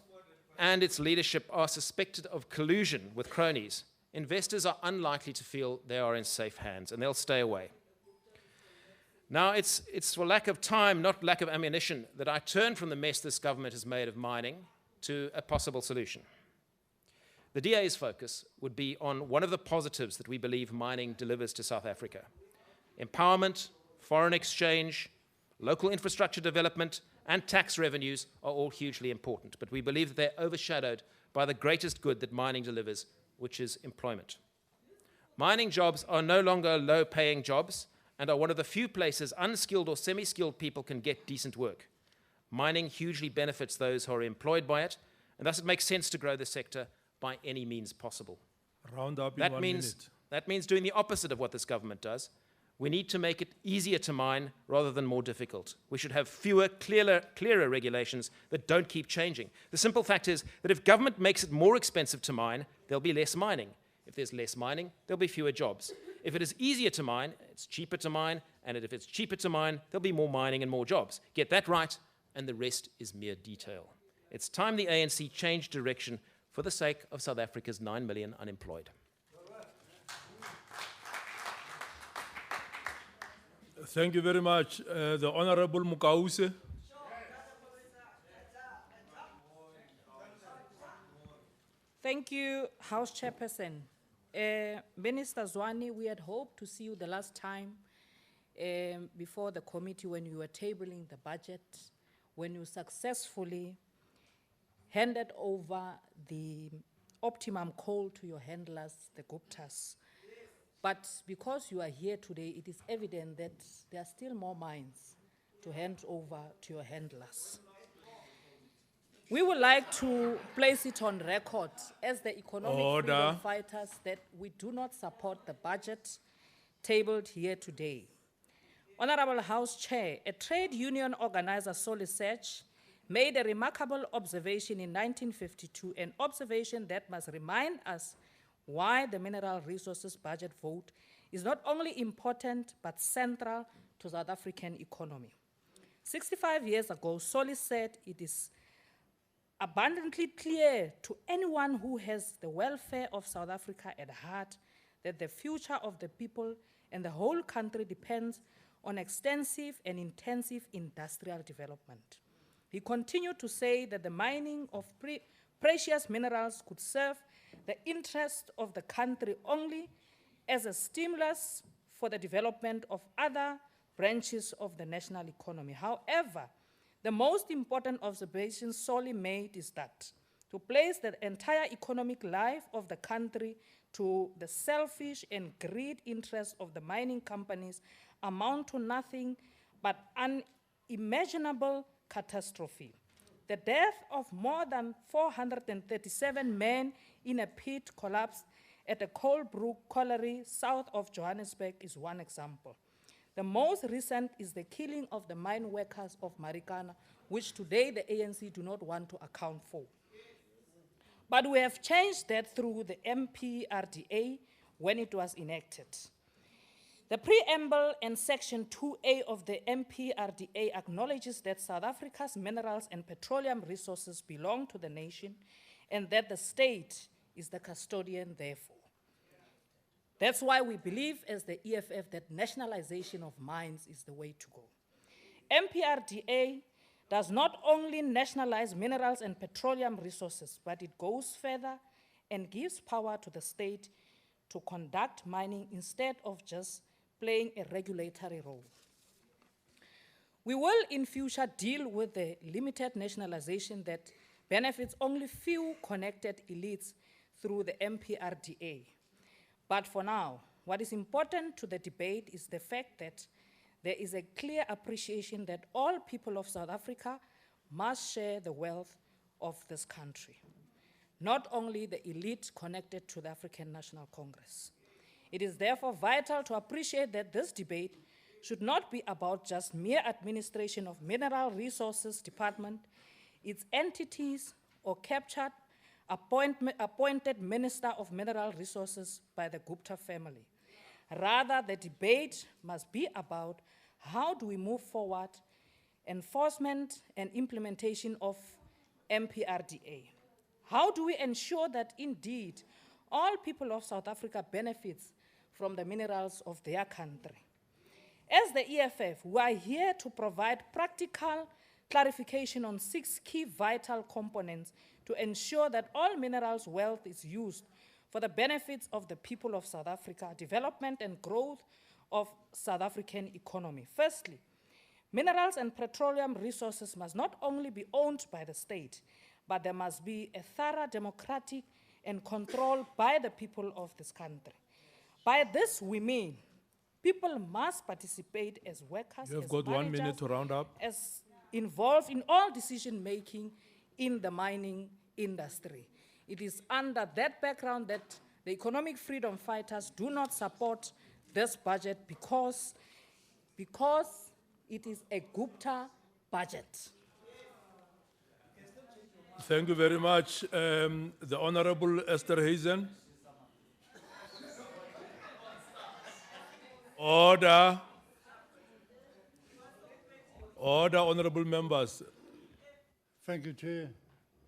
and its leadership are suspected of collusion with cronies, investors are unlikely to feel they are in safe hands, and they'll stay away. Now, it's for lack of time, not lack of ammunition, that I turn from the mess this government has made of mining to a possible solution. The DA's focus would be on one of the positives that we believe mining delivers to South Africa: empowerment, foreign exchange, local infrastructure development, and tax revenues are all hugely important, but we believe that they're overshadowed by the greatest good that mining delivers, which is employment. Mining jobs are no longer low-paying jobs and are one of the few places unskilled or semi-skilled people can get decent work. Mining hugely benefits those who are employed by it, and thus it makes sense to grow the sector by any means possible. Round up in 1 minute. That means doing the opposite of what this government does. We need to make it easier to mine rather than more difficult. We should have fewer, clearer regulations that don't keep changing. The simple fact is that if government makes it more expensive to mine, there'll be less mining. If there's less mining, there'll be fewer jobs. If it is easier to mine, it's cheaper to mine, and if it's cheaper to mine, there'll be more mining and more jobs. Get that right, and the rest is mere detail. It's time the ANC changed direction for the sake of South Africa's 9 million unemployed. Thank you very much. The Honorable Mukause. Thank you, House Chairperson. Minister Zwane, we had hoped to see you the last time before the committee when you were tabling the budget, when you successfully handed over the optimum coal to your handlers, the Guptas. But because you are here today, it is evident that there are still more mines to hand over to your handlers. We would like to place it on record as the economic freedom fighters that we do not support the budget tabled here today. Honorable House Chair, a trade union organizer, Solisech, made a remarkable observation in 1952, an observation that must remind us why the mineral resources budget vote is not only important but central to South African economy. 65 years ago, Solis said it is abundantly clear to anyone who has the welfare of South Africa at heart that the future of the people and the whole country depends on extensive and intensive industrial development. He continued to say that the mining of precious minerals could serve the interest of the country only as a stimulus for the development of other branches of the national economy. However, the most important observation Soli made is that to place the entire economic life of the country to the selfish and greed interests of the mining companies amount to nothing but unimaginable catastrophe. The death of more than 437 men in a pit collapse at the Coalbrook Colliery south of Johannesburg is one example. The most recent is the killing of the mine workers of Marikana, which today the ANC do not want to account for. But we have changed that through the MPRDA when it was enacted. The preamble and Section 2A of the MPRDA acknowledges that South Africa's minerals and petroleum resources belong to the nation and that the state is the custodian therefore. That's why we believe as the EFF that nationalization of mines is the way to go. MPRDA does not only nationalize minerals and petroleum resources, but it goes further and gives power to the state to conduct mining instead of just playing a regulatory role. We will in future deal with the limited nationalization that benefits only few connected elites through the MPRDA. But for now, what is important to the debate is the fact that there is a clear appreciation that all people of South Africa must share the wealth of this country, not only the elite connected to the African National Congress. It is therefore vital to appreciate that this debate should not be about just mere administration of Mineral Resources Department, its entities, or captured appointed Minister of Mineral Resources by the Gupta family. Rather, the debate must be about how do we move forward enforcement and implementation of MPRDA. How do we ensure that indeed all people of South Africa benefits from the minerals of their country? As the EFF, we are here to provide practical clarification on 6 key vital components to ensure that all minerals wealth is used for the benefits of the people of South Africa, development and growth of South African economy. Firstly, minerals and petroleum resources must not only be owned by the state, but there must be a thorough democratic and control by the people of this country. By this we mean people must participate as workers, You have as got 1 minute managers, to round up. as involved in all decision-making in the mining industry. It is under that background that the economic freedom fighters do not support this budget because it is a Gupta budget. Thank you very much. The Honorable Esther Hazen. Order. Order, honorable members. Thank you, Chair,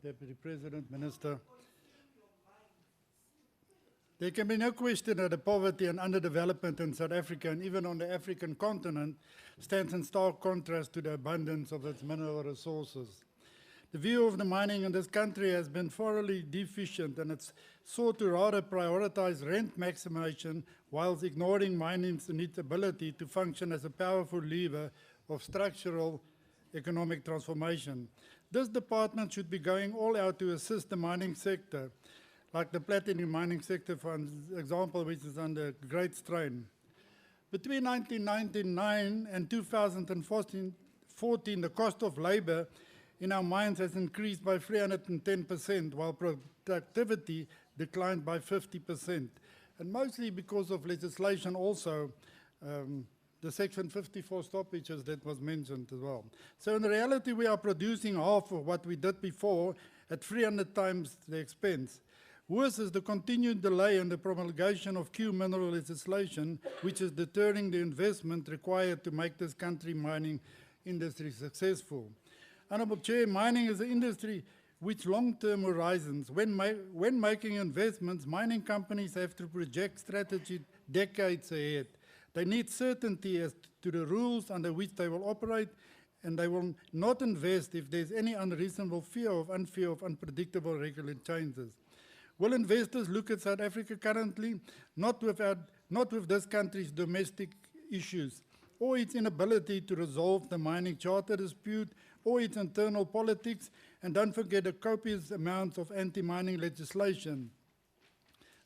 Deputy President, Minister. There can be no question that the poverty and underdevelopment in South Africa and even on the African continent stands in stark contrast to the abundance of its mineral resources. The view of the mining in this country has been thoroughly deficient, and it's sought to rather prioritize rent maximization whilst ignoring mining's innate ability to function as a powerful lever of structural economic transformation. This department should be going all out to assist the mining sector, like the platinum mining sector, for example, which is under great strain. Between 1999 and 2014, the cost of labor in our mines has increased by 310%, while productivity declined by 50%. And mostly because of legislation also, the Section 54 stoppages that was mentioned as well. So in reality, we are producing half of what we did before at 300 times the expense. Worse is the continued delay in the promulgation of key mineral legislation, which is deterring the investment required to make this country mining industry successful. Honourable Chair, mining is an industry with long-term horizons. When making investments, mining companies have to project strategy decades ahead. They need certainty as to the rules under which they will operate, and they will not invest if there's any unreasonable fear of unpredictable regulatory changes. Will investors look at South Africa currently, not with this country's domestic issues, or its inability to resolve the mining charter dispute, or its internal politics, and don't forget the copious amounts of anti-mining legislation?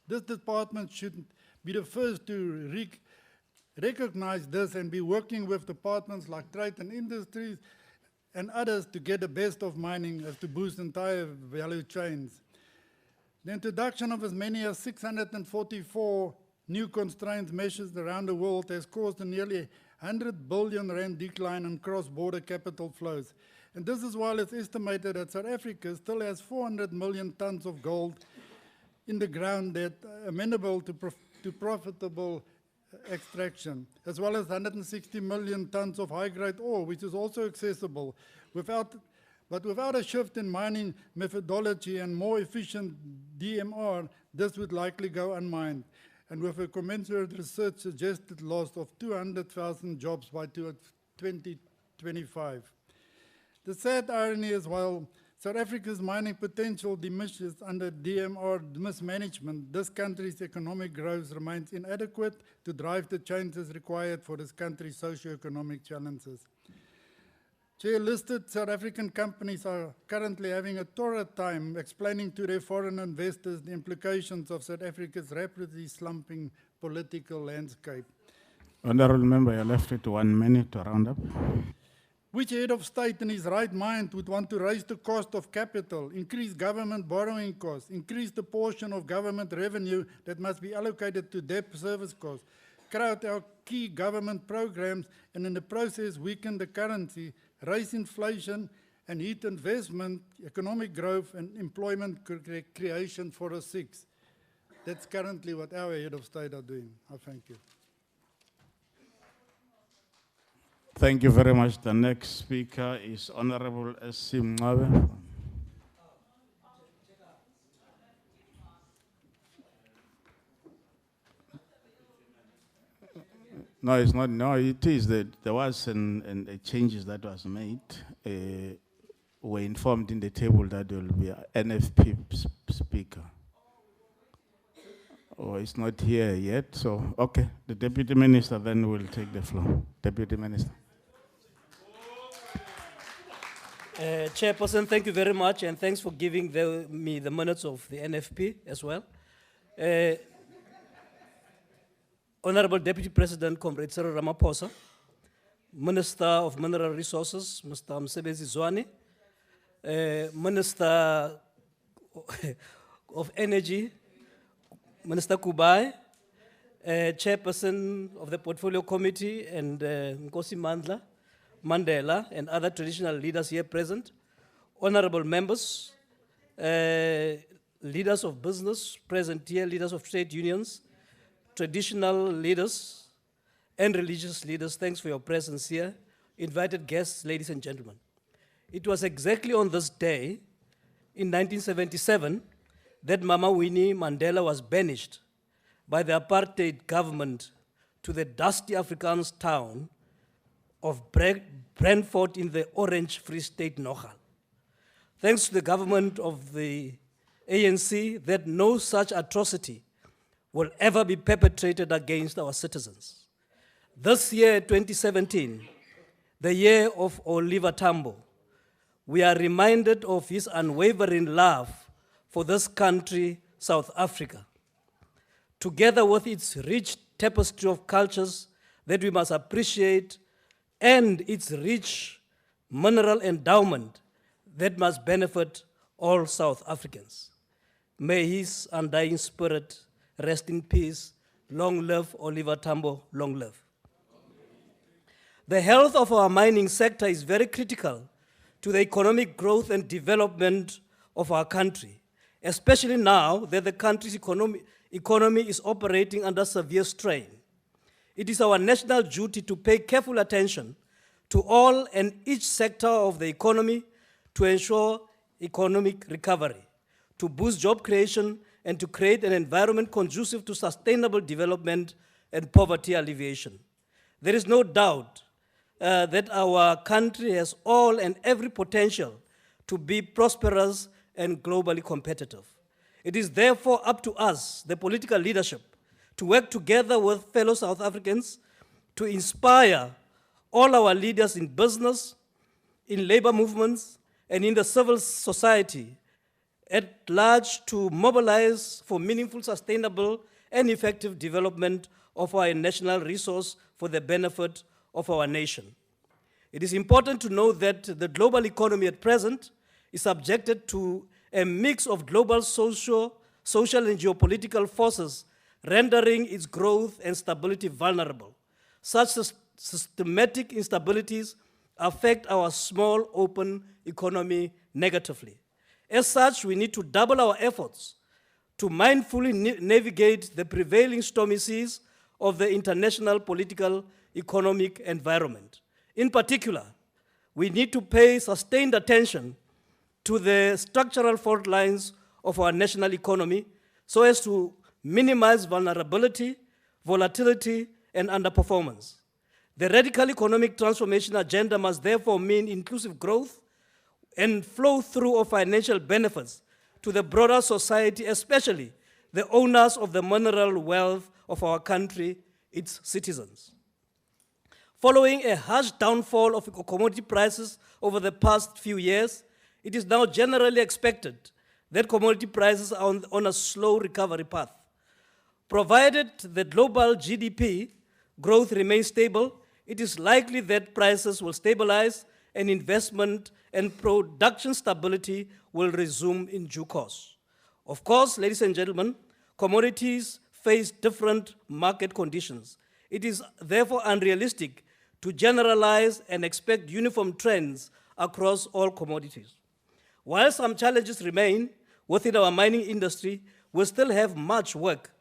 This department should be the first to recognize this and be working with departments like Trade and Industries and others to get the best of mining as to boost entire value chains. The introduction of as many as 644 new constraints measures around the world has caused a nearly 100 billion rand decline in cross-border capital flows. And this is while it's estimated that South Africa still has 400 million tons of gold in the ground that are amenable to profitable extraction, as well as 160 million tons of high-grade ore, which is also accessible. But without a shift in mining methodology and more efficient DMR, this would likely go unmined, and with a commensurate research suggested loss of 200,000 jobs by 2025. The sad irony is, while South Africa's mining potential diminishes under DMR mismanagement, this country's economic growth remains inadequate to drive the changes required for this country's socio-economic challenges. Chair, listed South African companies are currently having a torrid time explaining to their foreign investors the implications of South Africa's rapidly slumping political landscape. Honourable Member, you're left with 1 minute to round up. Which head of state in his right mind would want to raise the cost of capital, increase government borrowing costs, increase the portion of government revenue that must be allocated to debt service costs, crowd our key government programs, and in the process weaken the currency, raise inflation, and hit investment, economic growth, and employment creation for the six? That's currently what our head of state are doing. I thank you. Thank you very much. The next speaker is Honourable S.C. Mncwabe. No, it's not. No, it is that there was a changes that was made. We're informed in the table that there will be an NFP speaker. Oh, it's not here yet, so, okay. The Deputy Minister then will take the floor. Deputy Minister. Chairperson, thank you very much, and thanks for giving me the minutes of the NFP as well. Honorable Deputy President, Comrade Cyril Ramaphosa, Minister of Mineral Resources, Mr. Msebenzi Zwane, Minister of Energy, Minister Kubai, Chairperson of the Portfolio Committee, and Nkosi Mandela, and other traditional leaders here present, honorable members, leaders of business present here, leaders of trade unions, traditional leaders, and religious leaders, thanks for your presence here. Invited guests, ladies and gentlemen. It was exactly on this day, in 1977, that Mama Winnie Mandela was banished by the apartheid government to the dusty Afrikaans town of Brandfort in the Orange Free State, Nogal. Thanks to the government of the ANC, that no such atrocity will ever be perpetrated against our citizens. This year, 2017, the year of Oliver Tambo, we are reminded of his unwavering love for this country, South Africa. Together with its rich tapestry of cultures that we must appreciate and its rich mineral endowment that must benefit all South Africans. May his undying spirit rest in peace. Long live Oliver Tambo, long live. The health of our mining sector is very critical to the economic growth and development of our country, especially now that the country's economy is operating under severe strain. It is our national duty to pay careful attention to all and each sector of the economy to ensure economic recovery, to boost job creation, and to create an environment conducive to sustainable development and poverty alleviation. There is no doubt that our country has all and every potential to be prosperous and globally competitive. It is therefore up to us, the political leadership, to work together with fellow South Africans to inspire all our leaders in business, in labor movements, and in the civil society at large to mobilize for meaningful, sustainable, and effective development of our national resource for the benefit of our nation. It is important to note that the global economy at present is subjected to a mix of global social and geopolitical forces, rendering its growth and stability vulnerable. Such systematic instabilities affect our small, open economy negatively. As such, we need to double our efforts to mindfully navigate the prevailing stormy seas of the international political economic environment. In particular, we need to pay sustained attention to the structural fault lines of our national economy so as to minimize vulnerability, volatility, and underperformance. The radical economic transformation agenda must therefore mean inclusive growth and flow through of financial benefits to the broader society, especially the owners of the mineral wealth of our country, its citizens. Following a harsh downfall of commodity prices over the past few years, it is now generally expected that commodity prices are on a slow recovery path. Provided the global GDP growth remains stable, it is likely that prices will stabilize and investment and production stability will resume in due course. Of course, ladies and gentlemen, commodities face different market conditions. It is therefore unrealistic to generalize and expect uniform trends across all commodities. While some challenges remain within our mining industry, we still have much to work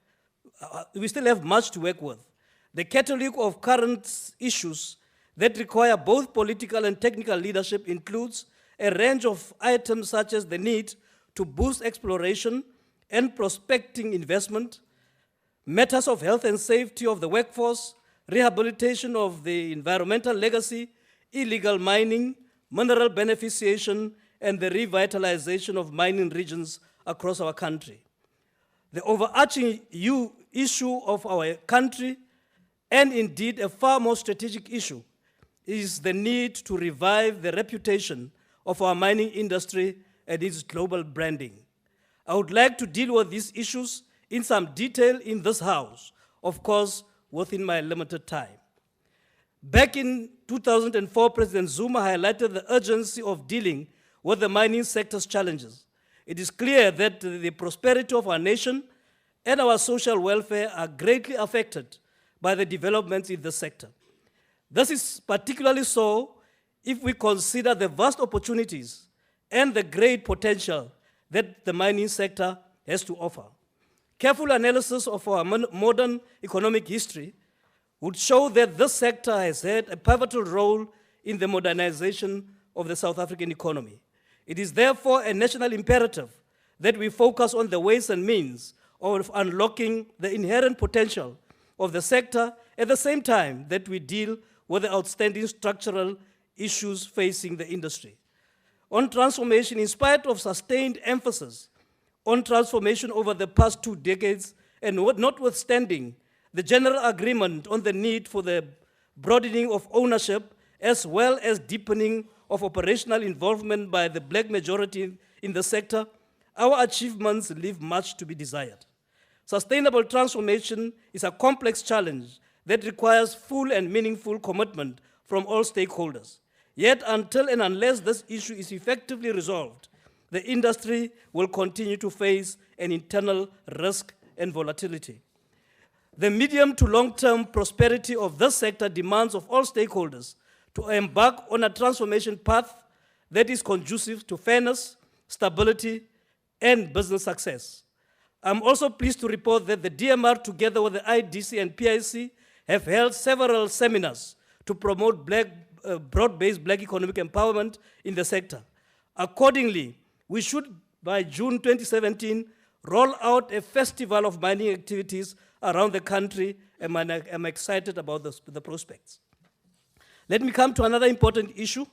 with. The catalog of current issues that require both political and technical leadership includes a range of items such as the need to boost exploration and prospecting investment, matters of health and safety of the workforce, rehabilitation of the environmental legacy, illegal mining, mineral beneficiation, and the revitalization of mining regions across our country. The overarching issue of our country, and indeed a far more strategic issue, is the need to revive the reputation of our mining industry and its global branding. I would like to deal with these issues in some detail in this House, of course, within my limited time. Back in 2004, President Zuma highlighted the urgency of dealing with the mining sector's challenges. It is clear that the prosperity of our nation and our social welfare are greatly affected by the developments in the sector. This is particularly so if we consider the vast opportunities and the great potential that the mining sector has to offer. Careful analysis of our modern economic history would show that this sector has had a pivotal role in the modernization of the South African economy. It is therefore a national imperative that we focus on the ways and means of unlocking the inherent potential of the sector at the same time that we deal with the outstanding structural issues facing the industry. On transformation, in spite of sustained emphasis on transformation over the past 2 decades, and notwithstanding the general agreement on the need for the broadening of ownership as well as deepening of operational involvement by the black majority in the sector, our achievements leave much to be desired. Sustainable transformation is a complex challenge that requires full and meaningful commitment from all stakeholders. Yet until and unless this issue is effectively resolved, the industry will continue to face an internal risk and volatility. The medium to long-term prosperity of this sector demands of all stakeholders to embark on a transformation path that is conducive to fairness, stability, and business success. I'm also pleased to report that the DMR, together with the IDC and PIC, have held several seminars to promote broad-based black economic empowerment in the sector. Accordingly, we should, by June 2017, roll out a festival of mining activities around the country, and I'm excited about the prospects. Let me come to another important issue.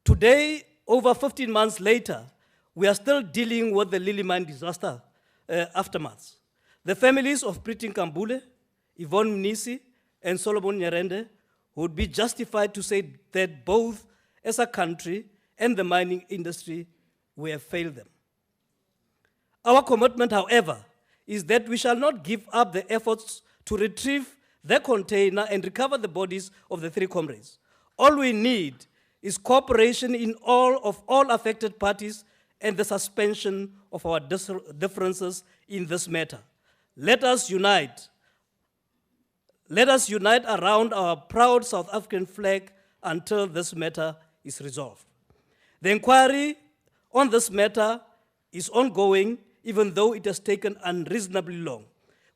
Today, over 15 months later, we are still dealing with the Lily Mine disaster aftermath. The families of Pritin Kambule, Yvonne Mnisi, and Solomon Nyerende would be justified to say that both as a country and the mining industry, we have failed them. Our commitment, however, is that we shall not give up the efforts to retrieve the container and recover the bodies of the 3 comrades. All we need is cooperation in all affected parties and the suspension of our differences in this matter. Let us unite. Let us unite around our proud South African flag until this matter is resolved. The inquiry on this matter is ongoing, even though it has taken unreasonably long.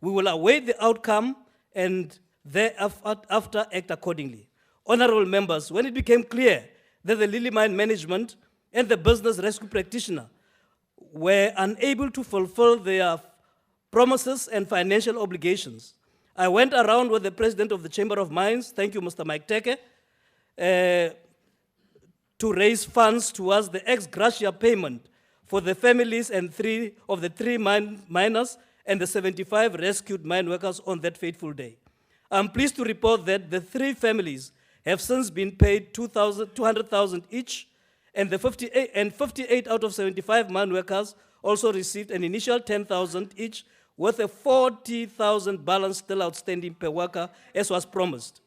We will await the outcome and thereafter act accordingly. Honorable members, when it became clear that the Lily Mine management and the business rescue practitioner were unable to fulfill their promises and financial obligations, I went around with the president of the Chamber of Mines, thank you, Mr. Mike Teke, to raise funds towards the ex gratia payment for the families and 3 miners and the 75 rescued mine workers on that fateful day. I'm pleased to report that the 3 families have since been paid 200,000 each, and 58 out of 75 mine workers also received an initial 10,000 each, with a 40,000 balance still outstanding per worker, as was promised.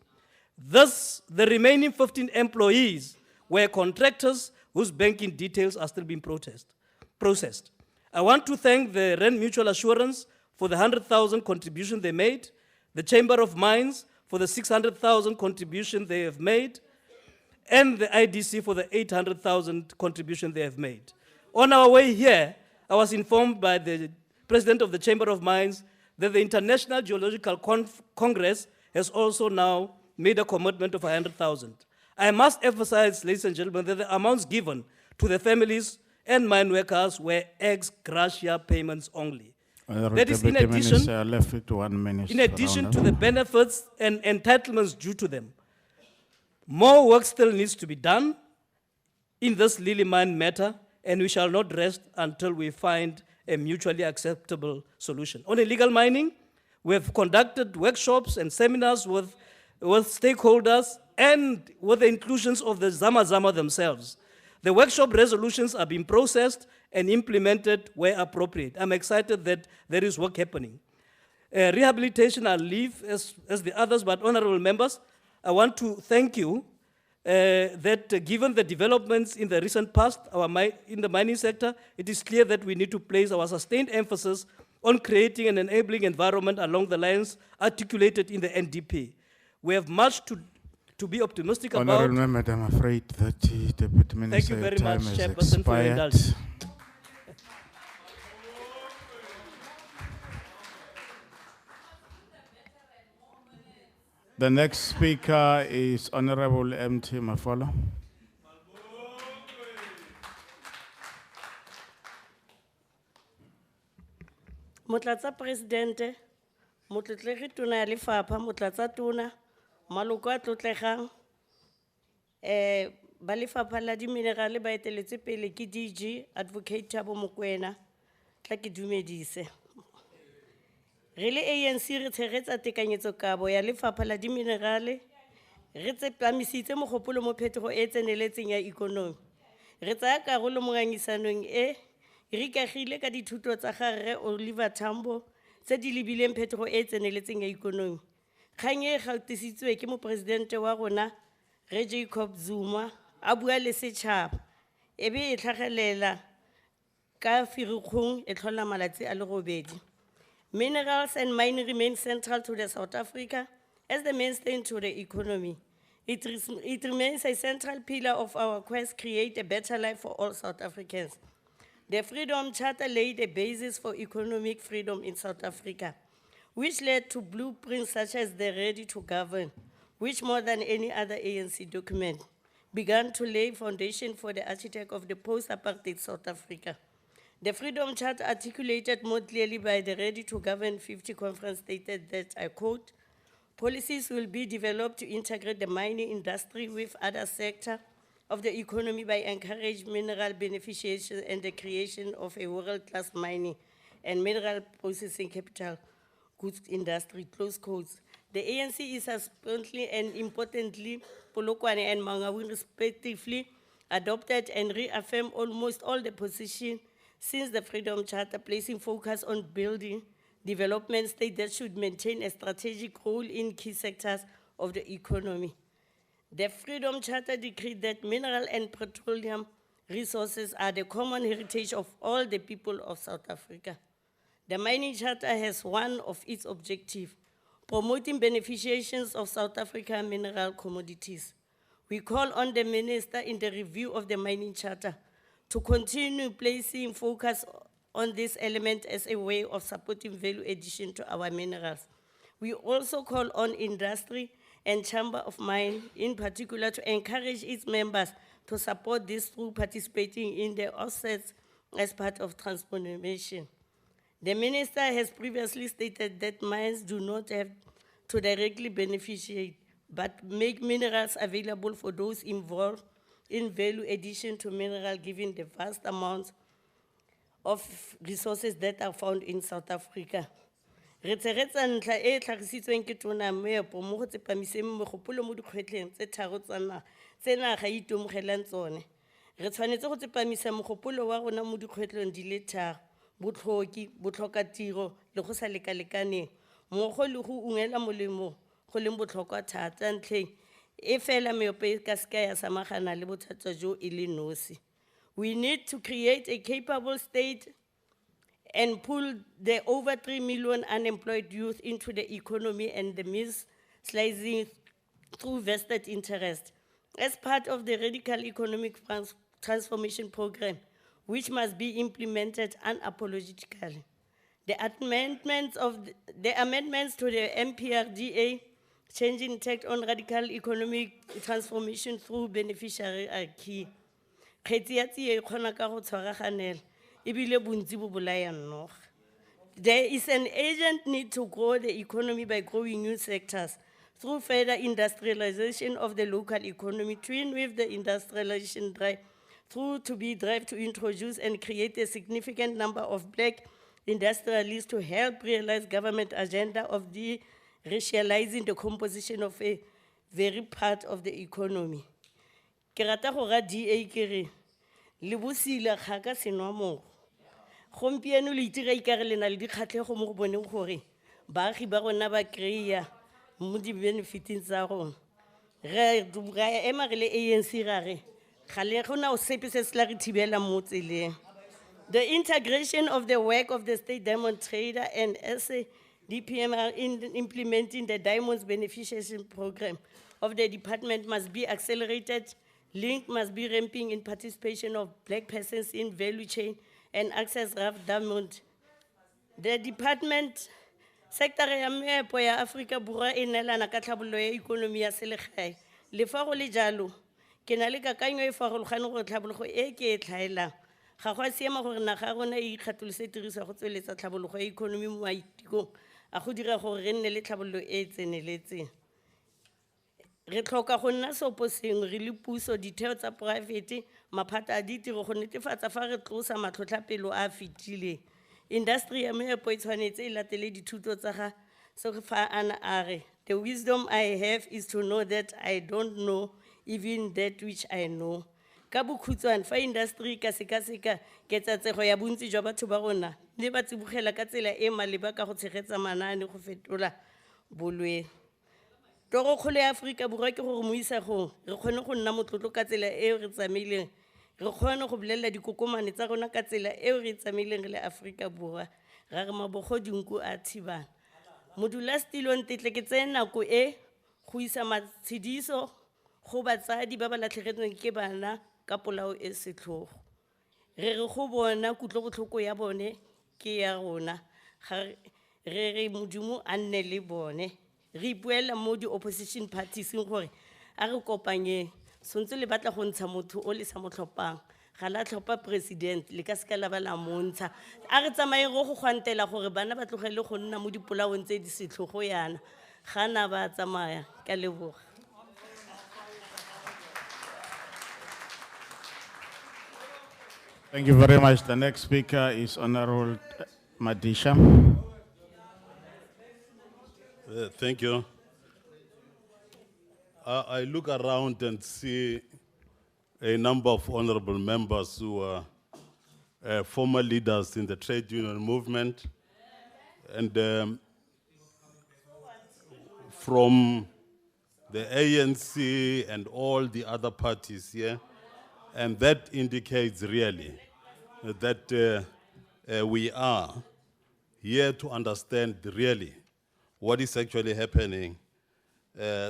Thus, the remaining 15 employees were contractors whose banking details are still being processed. I want to thank the Rand Mutual Assurance for the 100,000 contribution they made, the Chamber of Mines for the 600,000 contribution they have made, and the IDC for the 800,000 contribution they have made. On our way here, I was informed by the President of the Chamber of Mines that the International Geological Congress has also now made a commitment of 100,000. I must emphasize, ladies and gentlemen, that the amounts given to the families and mine workers were ex gratia payments only. That is in Deputy addition- Minister, left with 1 minute. in addition to round the up. benefits and entitlements due to them. More work still needs to be done in this Lily Mine matter, and we shall not rest until we find a mutually acceptable solution. On illegal mining, we have conducted workshops and seminars with stakeholders and with the inclusions of the Zama Zama themselves. The workshop resolutions are being processed and implemented where appropriate. I'm excited that there is work happening. Rehabilitation, I'll leave as the others, but honorable members, I want to thank you that given the developments in the recent past in the mining sector, it is clear that we need to place our sustained emphasis on creating an enabling environment along the lines articulated in the NDP. We have much to be optimistic about. Honorable Member, I'm afraid that the Deputy Minister, Thank you your very time much, has Chairperson, for your expired. indulgence. The next speaker is Honorable M.T. Mafolo. Motlatsa Presidente, motlotlegi tona ya lefapha, motlatsa tona, maloko a tlotlegang, ba lefapha la di-minerale ba eteletse pele ke DG Advocate Thabo Mokoena, tla ke dumedise. Re le ANC re tshegetsa tekanyetsokabo ya lefapha la di-minerale, re tsepamisitse mogopolo mo phetogo e e tseneletseng ya ikonomi. Re tsaya karolo mo ngangisanong e re ikagile ka dithuto tsa ga Rre Oliver Tambo tse di lebileng phetogo e e tseneletseng ya ikonomi. Kgang e gautisitswe ke moporesidente wa rona Re Jacob Zuma a bua le setšhaba e be e tlhagelela ka Firikgong e tlhola malatsi a le robedi. Minerals and mining remain central to the South Africa as the mainstay to the economy. It remains a central pillar of our quest to create a better life for all South Africans. The Freedom Charter laid a basis for economic freedom in South Africa, which led to blueprints such as the Ready to Govern, which more than any other ANC document, began to lay foundation for the architect of the post-apartheid South Africa. The Freedom Charter, articulated more clearly by the Ready to Govern 50 conference, stated that, I quote, policies will be developed to integrate the mining industry with other sectors of the economy by encouraging mineral beneficiation and the creation of a world-class mining and mineral processing capital goods industry, close quotes. The ANC is subsequently and importantly, Polokwane and Mangaung respectively, adopted and reaffirmed almost all the positions since the Freedom Charter, placing focus on building development state that should maintain a strategic role in key sectors of the economy. The Freedom Charter decreed that mineral and petroleum resources are the common heritage of all the people of South Africa. The Mining Charter has one of its objectives, promoting beneficiations of South African mineral commodities. We call on the Minister in the review of the Mining Charter to continue placing focus on this element as a way of supporting value addition to our minerals. We also call on industry and Chamber of Mine in particular to encourage its members to support this through participating in the offsets as part of transformation. The Minister has previously stated that mines do not have to directly beneficiate, but make minerals available for those involved in value addition to mineral, given the vast amounts of resources that are found in South Africa. Re tshegetsa ntlha e tlhagisitsweng ke tona Meepo mo go tsepamiseng mogopolo mo dikgwetlheng tse tharo tse naga e itemogelang tsone. Re tshwanetse go tsepamisa mogopolo wa rona mo dikgwetlhong di le tharo, botlhoki, botlhokatiro le go sa lekalekaneng, mmogo le go ungela molemo go leng botlhokwa thata ntlheng e fela meopo e ka seka ya samagana le bothata jo e le nosi. We need to create a capable state and pull the over 3 million unemployed youth into the economy and the means slicing through vested interest. As part of the radical economic transformation program, which must be implemented unapologetically. The amendments to the MPRDA, changing tact on radical economic transformation through beneficiary are key. Kgetsi ya tsiye e kgona ka go tshwaraganela, ebile bontsi bo bolaya noga. There is an urgent need to grow the economy by growing new sectors through further industrialization of the local economy, twin with the industrialization drive, drive to introduce and create a significant number of black industrialists to help realize government agenda of racializing the composition of a very part of the economy. Ke rata go ra DA ke re, le bosila ga ka senwa mogo. Gompieno le itira ikare le na le dikgatlhego mo go boneng gore baagi ba rona ba kry-a mo di-benefiteng tsa rona. Ra ema re le ANC ra re, ga le gona o sepe se se la re thibela mo tseleng. The integration of the work of the State Diamond Trader and DPM are in implementing the Diamonds Beneficiation Program of the department must be accelerated. Link must be ramping in participation of black persons in value chain and access rough diamond. The department sector ya meepo ya Afrika Borwa e neelana ka tlhabololo ya ikonomi ya selegae. Le fa go le jalo, ke na le kakanyo e farologane gore tlhabologo e ke e tlhaelang. Ga go a siama gore naga ya rona e ikgatolose tiriso ya go tsweletsa tlhabologo ya ikonomi mo maitekong a go dira gore re nne le tlhabololo e e tseneletseng. Re tlhoka go nna seoposengwe re le puso, ditheo tsa poraefete, maphata a ditiro go netefatsa fa re tlosa matlhotlhapelo a a fetileng. Industry ya meepo e tshwanetse e latele dithuto tsa ga fa ana a re, the wisdom I have is to know that I don't know even that which I know. Ka bokhutshwane fa industry ka sekaseka ketsatsego ya bontsi jwa batho ba rona le ba tsibogela ka tsela e maleba ka go tshegetsa manaane go fetola bolwetse. Toro kgolo ya Afrika Borwa ke gore mo isagong re kgone go nna motlotlo ka tsela eo re tsamaileng, re kgone go bolelela dikokomane tsa rona ka tsela eo re tsamaileng re le Afrika Borwa, ra re mabogo dinku a thibana. Modulastilong tetle ke tsene nako e go isa matshediso go batsadi ba ba latlhegetsweng ke bana ka polao e setlhogo. Re re go bona kutlobotlhoko ya bone ke ya rona, re re Modimo a nne le bone. Re ipuela mo di-opposition parties gore a re kopanyeng, sontse le batla go ntsha motho o le sa mo tlhophang, ga la tlhopha president le ka seka la ba la montsha. A re tsamaye go gwantela gore bana ba tlogele go nna mo dipolaong tse di setlhogo yana, ga na ba tsamaya ka leboga. Thank you very much. The next speaker is Honorable Madisha. Thank you. I look around and see a number of honorable members who are former leaders in the trade union movement, and from the ANC and all the other parties here, and that indicates really that we are here to understand really what is actually happening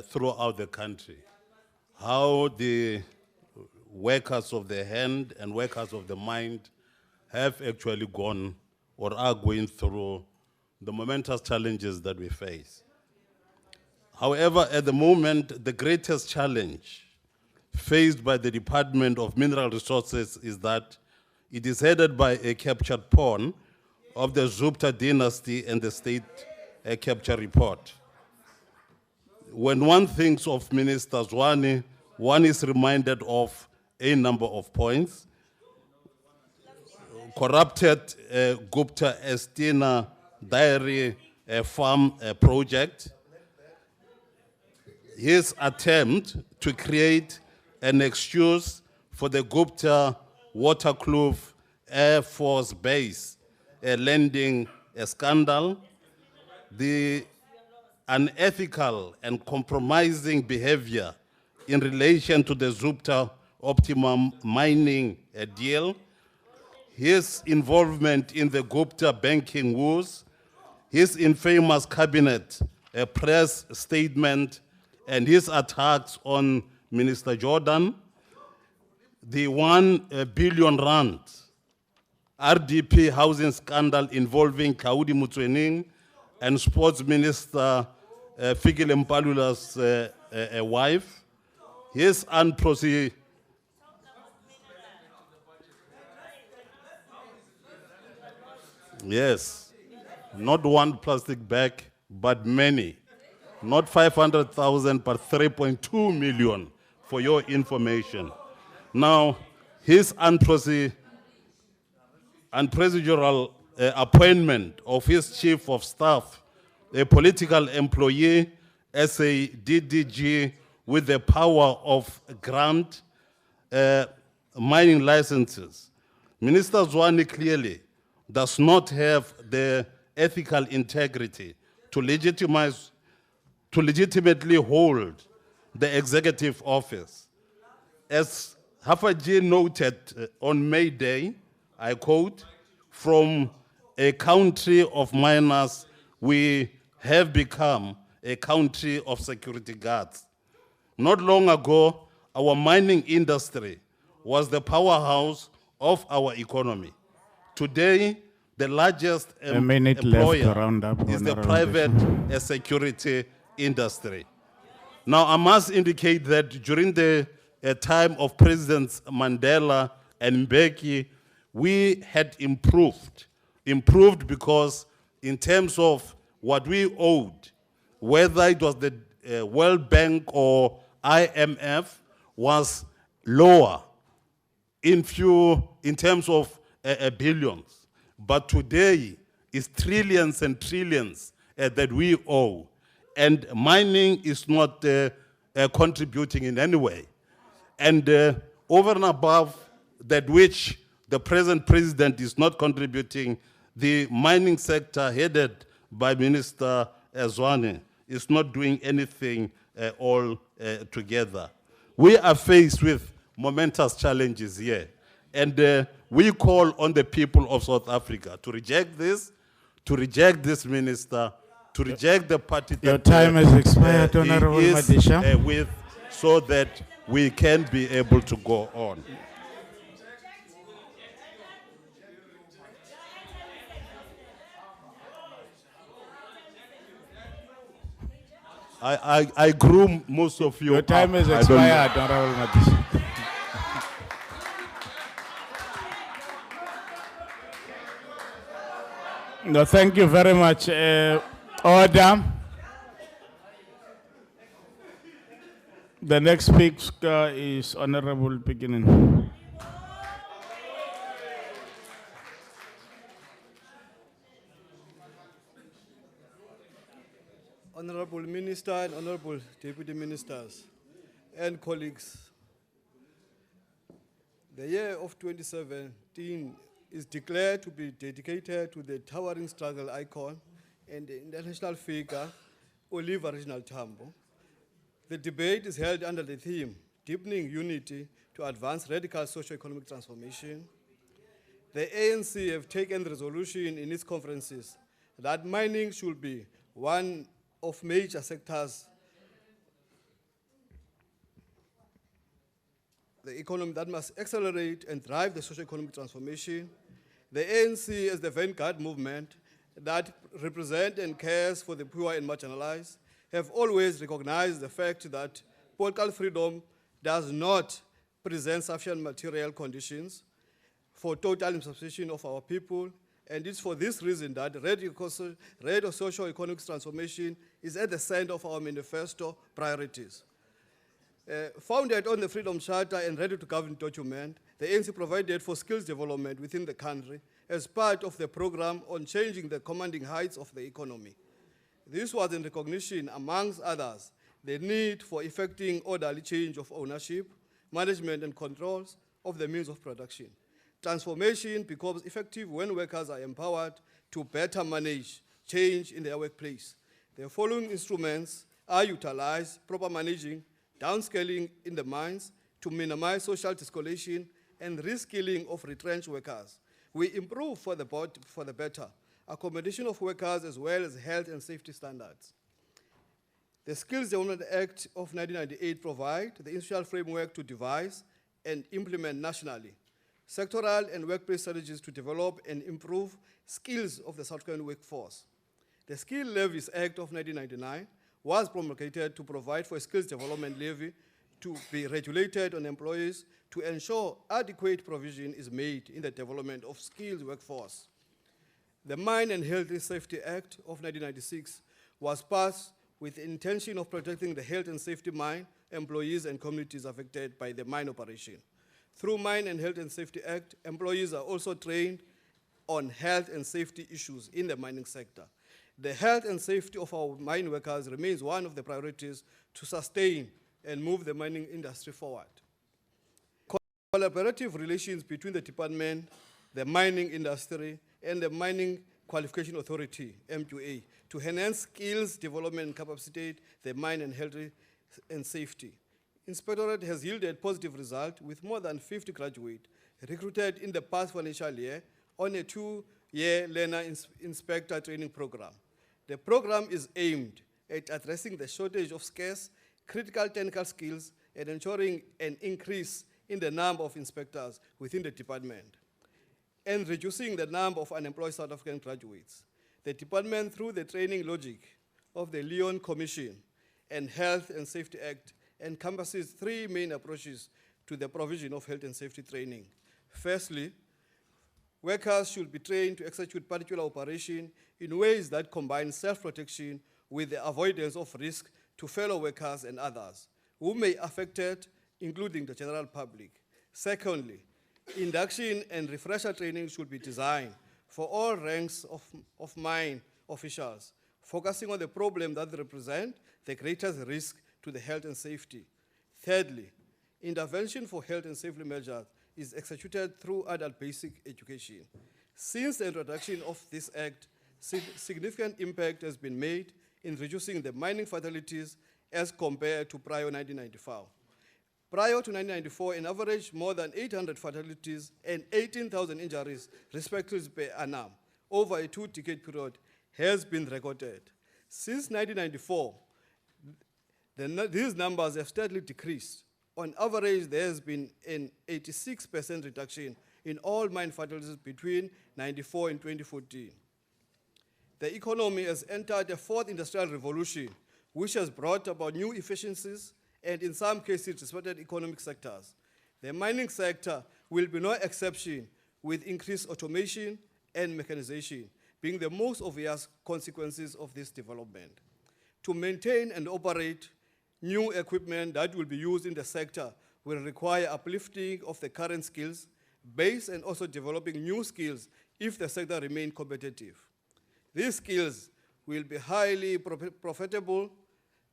throughout the country, how the workers of the hand and workers of the mind have actually gone or are going through the momentous challenges that we face. However, at the moment, the greatest challenge faced by the Department of Mineral Resources is that it is headed by a captured pawn of the Zupta dynasty and the state capture report. When one thinks of Minister Zwane, one is reminded of a number of points. Corrupted Gupta Estina dairy farm project. His attempt to create an excuse for the Gupta Waterkloof Air Force Base landing scandal, the unethical and compromising behavior in relation to the Zupta Optimum mining deal, his involvement in the Gupta banking woes, his infamous cabinet press statement, and his attacks on Minister Jordan, the 1 billion rand RDP housing scandal involving Kaudi Mutwening and Sports Minister Fikile Mpalula's wife, his unprosecuted. Yes. Not one plastic bag, but many. Not 500,000, but 3.2 million, for your information. Now, his unprocedural appointment of his chief of staff, a political employee, as a DDG with the power of grant mining licenses. Minister Zwane clearly does not have the ethical integrity to legitimately hold the executive office. As Hafaji noted on May Day, I quote, "From a country of miners, we have become a country of security guards." Not long ago, our mining industry was the powerhouse of our economy. Today, the largest A minute left to employer round up, is the Honorable private Bishop. security industry. Now, I must indicate that during the time of Presidents Mandela and Mbeki, we had improved because in terms of what we owed, whether it was the World Bank or IMF, was lower in terms of billions. But today, it's trillions and trillions that we owe. And mining is not contributing in any way. And over and above that which the present president is not contributing, the mining sector headed by Minister Zwane is not doing anything all together. We are faced with momentous challenges here. And we call on the people of South Africa to reject this minister, to reject the party Your that time has expired, he Honorable is, Madisha. with, so that we can be able to go on. I grew most of you Your time up. has I don't know. expired, Honorable Madisha. No, thank you very much. Order. The next speaker is Honorable Beginning. Honorable Minister and Honorable Deputy Ministers and colleagues, the year of 2017 is declared to be dedicated to the towering struggle icon and the international figure, Oliver Reginald Tambo. The debate is held under the theme, Deepening Unity to Advance Radical Socio-Economic Transformation. The ANC have taken the resolution in its conferences that mining should be one of major sectors the economy that must accelerate and drive the socio-economic transformation. The ANC as the vanguard movement that represent and cares for the poor and marginalized have always recognized the fact that political freedom does not present sufficient material conditions for total emancipation of our people, and it's for this reason that radical socio-economic transformation is at the center of our manifesto priorities. Founded on the Freedom Charter and Ready to Govern document, the ANC provided for skills development within the country as part of the program on changing the commanding heights of the economy. This was in recognition, amongst others, the need for effecting orderly change of ownership, management and controls of the means of production. Transformation becomes effective when workers are empowered to better manage change in their workplace. The following instruments are utilized: proper managing, downscaling in the mines to minimize social discolation and reskilling of retrenched workers. We improve for the better accommodation of workers as well as health and safety standards. The Skills Development Act of 1998 provides the institutional framework to devise and implement nationally sectoral and workplace strategies to develop and improve skills of the South African workforce. The Skill Levies Act of 1999 was promulgated to provide for a skills development levy to be regulated on employees to ensure adequate provision is made in the development of skilled workforce. The Mine and Health and Safety Act of 1996 was passed with the intention of protecting the health and safety mine employees and communities affected by the mine operation. Through Mine and Health and Safety Act, employees are also trained on health and safety issues in the mining sector. The health and safety of our mine workers remains one of the priorities to sustain and move the mining industry forward. Collaborative relations between the department, the mining industry, and the Mining Qualification Authority, MQA, to enhance skills development and capacitate the mine and health and safety. Inspectorate has yielded positive results with more than 50 graduates recruited in the past financial year on a 2-year learner inspector training program. The program is aimed at addressing the shortage of scarce critical technical skills and ensuring an increase in the number of inspectors within the department and reducing the number of unemployed South African graduates. The department, through the training logic of the Lyon Commission and Health and Safety Act, encompasses 3 main approaches to the provision of health and safety training. Firstly, workers should be trained to execute particular operation in ways that combine self-protection with the avoidance of risk to fellow workers and others who may be affected, including the general public. Secondly, induction and refresher training should be designed for all ranks of mine officials, focusing on the problem that represent the greatest risk to the health and safety. Thirdly, intervention for health and safety measures is executed through adult basic education. Since the introduction of this act, significant impact has been made in reducing the mining fatalities as compared to prior 1994. Prior to 1994, an average more than 800 fatalities and 18,000 injuries, respectively per annum, over a 2-decade period has been recorded. Since 1994, these numbers have steadily decreased. On average, there has been an 86% reduction in all mine fatalities between 1994 and 2014. The economy has entered a 4th industrial revolution, which has brought about new efficiencies and in some cases disrupted economic sectors. The mining sector will be no exception, with increased automation and mechanization being the most obvious consequences of this development. To maintain and operate new equipment that will be used in the sector will require uplifting of the current skills base and also developing new skills if the sector remains competitive. These skills will be highly profitable,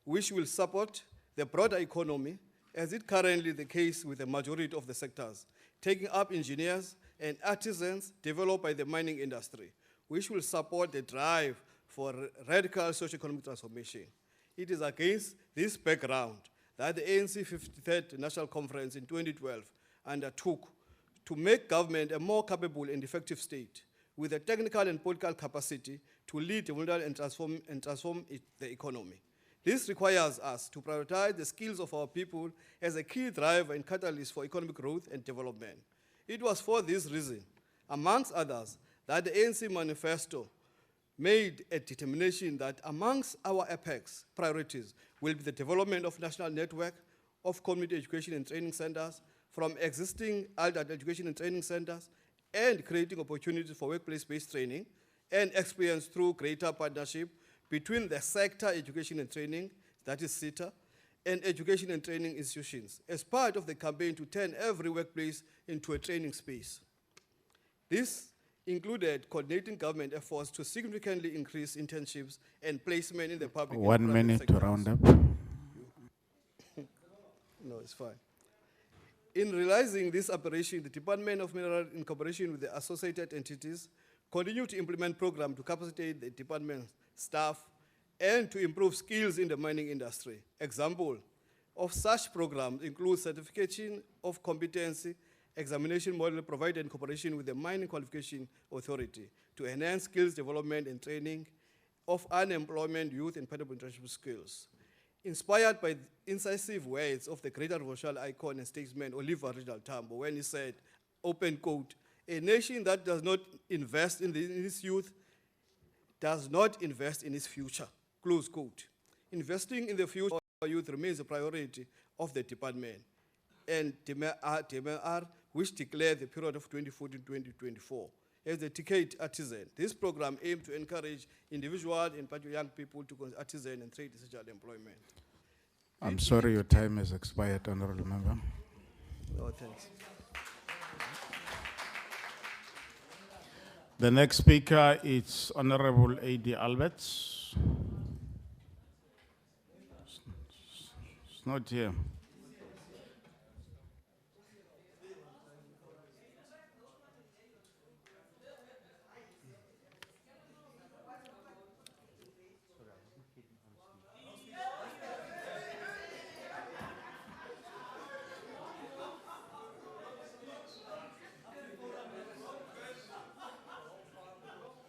which will support the broader economy, as is currently the case with the majority of the sectors, taking up engineers and artisans developed by the mining industry, which will support the drive for radical socio-economic transformation. It is against this background that the ANC 53rd National Conference in 2012 undertook to make government a more capable and effective state with the technical and political capacity to lead development and transform the economy. This requires us to prioritize the skills of our people as a key driver and catalyst for economic growth and development. It was for this reason, amongst others, that the ANC manifesto made a determination that amongst our apex priorities will be the development of national network of community education and training centers from existing adult education and training centers and creating opportunities for workplace-based training and experience through greater partnership between the sector education and training, that is SETA, and education and training institutions as part of the campaign to turn every workplace into a training space. This included coordinating government efforts to significantly increase internships and placement in the public and 1 private minute to sectors. round up. No, it's fine. In realizing this operation, the Department of Mineral, in cooperation with the associated entities, continue to implement programs to capacitate the department staff and to improve skills in the mining industry. Example of such programs include certification of competency, examination model provided in cooperation with the Mining Qualification Authority to enhance skills development and training of unemployment youth and entrepreneurship skills. Inspired by the incisive words of the great revolutionary icon and statesman Oliver Reginald Tambo when he said, open quote, a nation that does not invest in its youth does not invest in its future, close quote. Investing in the future of our youth remains a priority of the department, and DMR, which declared the period of 2014-2024 as the ticket artisan. This program aims to encourage individuals, in particular young people, to consider artisan and trade essential employment. I'm sorry your time has expired, Honorable Member. Oh, thanks. The next speaker is Honorable A.D. Alberts. It's not here.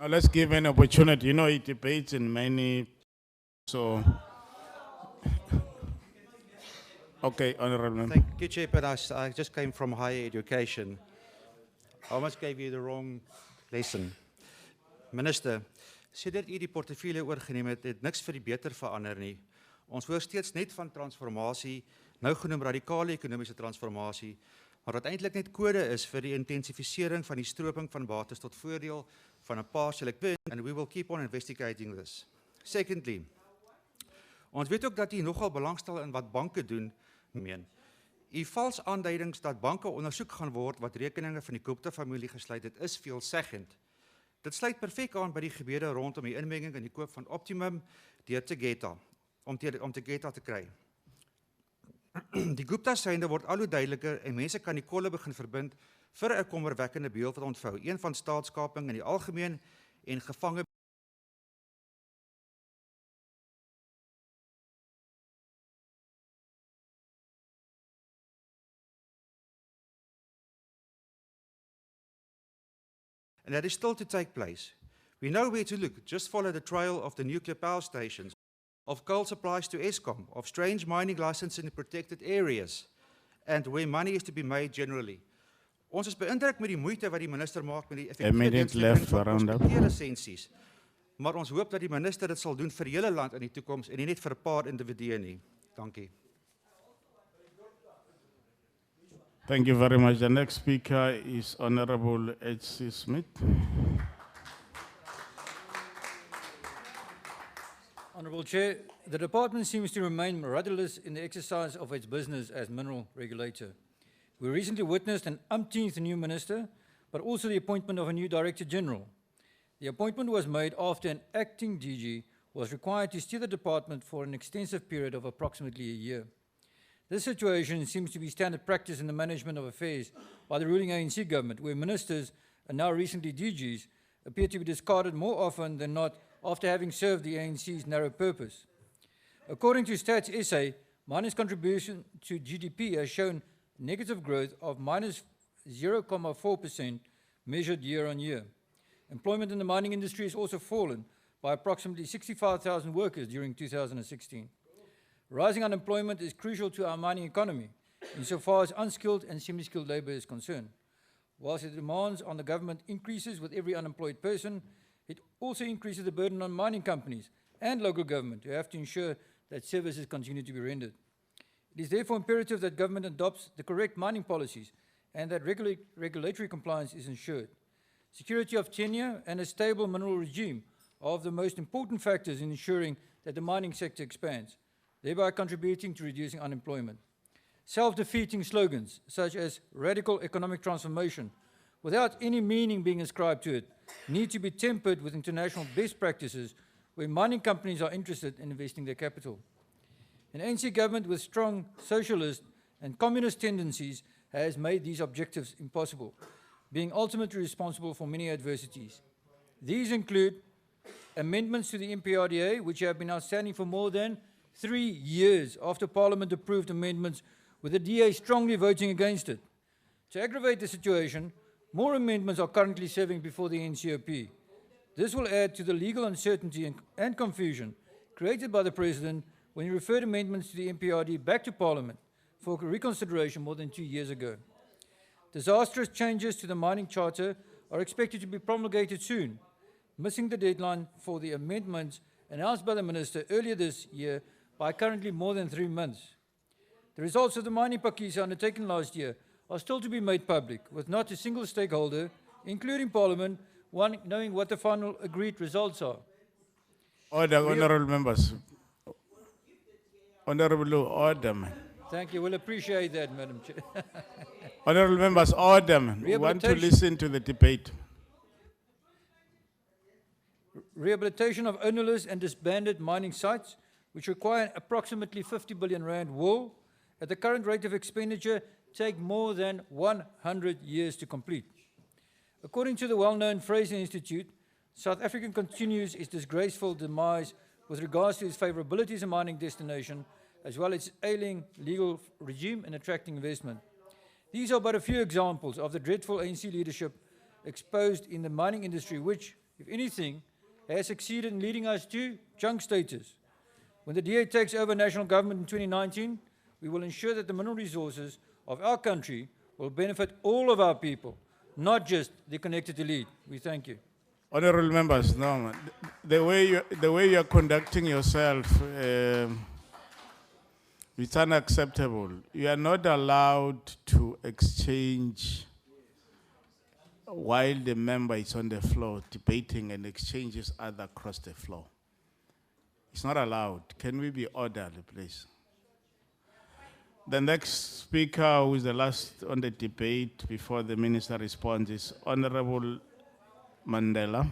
Now let's give an opportunity. You know, it debates in many, so. Okay, Honorable Member. Thank you, Chair, but I just came from higher education. I almost gave you the wrong lesson. Minister, sedert u die portefeulje oorgeneem het niks vir die beter verander nie. Ons hoor steeds net van transformasie, nou genoem radikale ekonomiese transformasie, maar wat eintlik net kode is vir die intensifisering van die stroping van bates tot voordeel van 'n paar select, and we will keep on investigating this. Secondly, ons weet ook dat u nogal belangstel in wat banke doen, meen. U vals aanduidings dat banke ondersoek gaan word wat rekeninge van die Gupta-familie gesluit het, is veelzeggend. Dit sluit perfek aan by die gebeure rondom die inmenging in die koop van Optimum deur Tegeta, om Tegeta te kry. Die Gupta-seinde word al hoe duideliker en mense kan die kolle begin verbind vir 'n kommerwekkende beeld wat ontvou, een van staatskaping in die algemeen en gevange and that is still to take place. We know where to look. Just follow the trail of the nuclear power stations, of coal supplies to Eskom, of strange mining licenses in protected areas, and where money is to be made generally. Ons is beïndruk met die moeite wat die minister maak met die effektiewe dienslewering van prospekteerlisensies. Maar ons hoop dat die minister dit sal doen vir die hele land in die toekoms en nie net vir 'n paar individue nie. Dankie. Thank you very much. The next speaker is Honorable H.C. Smith. Honourable Chair, the department seems to remain rudderless in the exercise of its business as mineral regulator. We recently witnessed an umpteenth new minister, but also the appointment of a new Director General. The appointment was made after an acting DG was required to steer the department for an extensive period of approximately a year. This situation seems to be standard practice in the management of affairs by the ruling ANC government, where ministers, and now recently DGs, appear to be discarded more often than not after having served the ANC's narrow purpose. According to Stats SA, miners' contribution to GDP has shown negative growth of minus 0.4% measured year on year. Employment in the mining industry has also fallen by approximately 65,000 workers during 2016. Rising unemployment is crucial to our mining economy, insofar as unskilled and semi-skilled labor is concerned. Whilst the demands on the government increases with every unemployed person, it also increases the burden on mining companies and local government who have to ensure that services continue to be rendered. It is therefore imperative that government adopts the correct mining policies and that regulatory compliance is ensured. Security of tenure and a stable mineral regime are of the most important factors in ensuring that the mining sector expands, thereby contributing to reducing unemployment. Self-defeating slogans such as radical economic transformation, without any meaning being ascribed to it, need to be tempered with international best practices where mining companies are interested in investing their capital. An ANC government with strong socialist and communist tendencies has made these objectives impossible, being ultimately responsible for many adversities. These include amendments to the MPRDA, which have been outstanding for more than 3 years after Parliament approved amendments, with the DA strongly voting against it. To aggravate the situation, more amendments are currently serving before the NCOP. This will add to the legal uncertainty and confusion created by the President when he referred amendments to the MPRD back to Parliament for reconsideration more than 2 years ago. Disastrous changes to the mining charter are expected to be promulgated soon, missing the deadline for the amendments announced by the Minister earlier this year by currently more than 3 months. The results of the mining pakisa undertaken last year are still to be made public, with not a single stakeholder, including Parliament, one knowing what the final agreed results are. Order, honorable members. Honorable order, man. Thank you. We'll appreciate that, Madam Chair. Honorable members, order, man. We want to Rehabilitation. listen to the debate. Rehabilitation of ownerless and disbanded mining sites, which require approximately 50 billion rand, will, at the current rate of expenditure, take more than 100 years to complete. According to the well-known Fraser Institute, South Africa continues its disgraceful demise with regards to its favorability as a mining destination, as well as its ailing legal regime and attracting investment. These are but a few examples of the dreadful ANC leadership exposed in the mining industry, which, if anything, has succeeded in leading us to junk status. When the DA takes over national government in 2019, we will ensure that the mineral resources of our country will benefit all of our people, not just the connected elite. We thank you. Honorable members, no, man. The way you are conducting yourself, it's unacceptable. You are not allowed to exchange while the member is on the floor debating and exchanges other across the floor. It's not allowed. Can we be orderly, please? The next speaker, who is the last on the debate before the minister responds, is Honorable Mandela.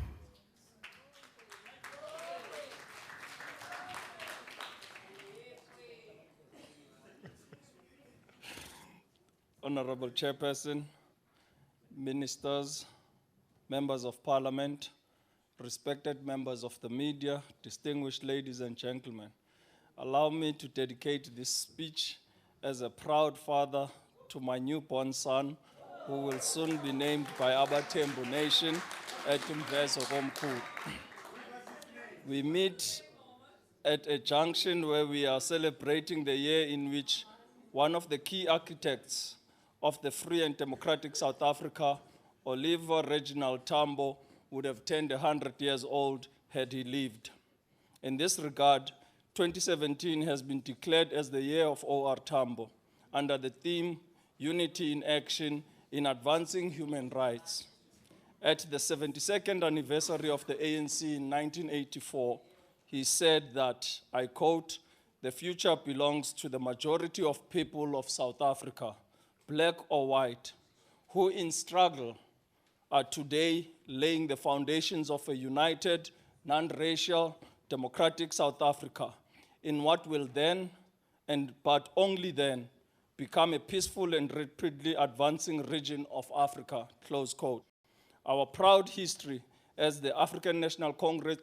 Honorable Chairperson, ministers, members of parliament, respected members of the media, distinguished ladies and gentlemen, allow me to dedicate this speech as a proud father to my newborn son, who will soon be named by Abatembu Nation at Mvezo Komkhulu. We meet at a junction where we are celebrating the year in which one of the key architects of the free and democratic South Africa, Oliver Reginald Tambo, would have turned 100 years old had he lived. In this regard, 2017 has been declared as the year of O.R. Tambo, under the theme, Unity in Action in Advancing Human Rights. At the 72nd anniversary of the ANC in 1984, he said that, I quote, "The future belongs to the majority of people of South Africa, black or white, who in struggle are today laying the foundations of a united, non-racial, democratic South Africa in what will then, and but only then, become a peaceful and rapidly advancing region of Africa," close quote. Our proud history as the African National Congress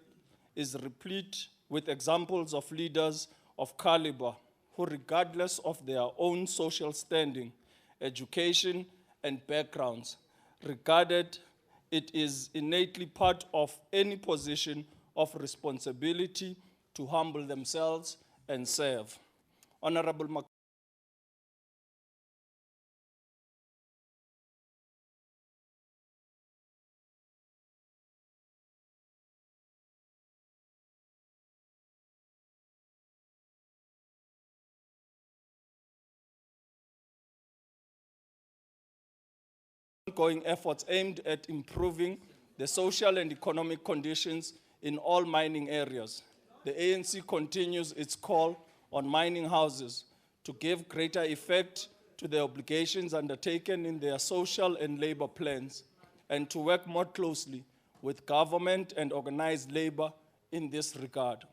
is replete with examples of leaders of caliber who, regardless of their own social standing, education, and backgrounds, regarded it is innately part of any position of responsibility to humble themselves and serve. Honorable ongoing efforts aimed at improving the social and economic conditions in all mining areas. The ANC continues its call on mining houses to give greater effect to the obligations undertaken in their social and labor plans, and to work more closely with government and organized labor in this regard.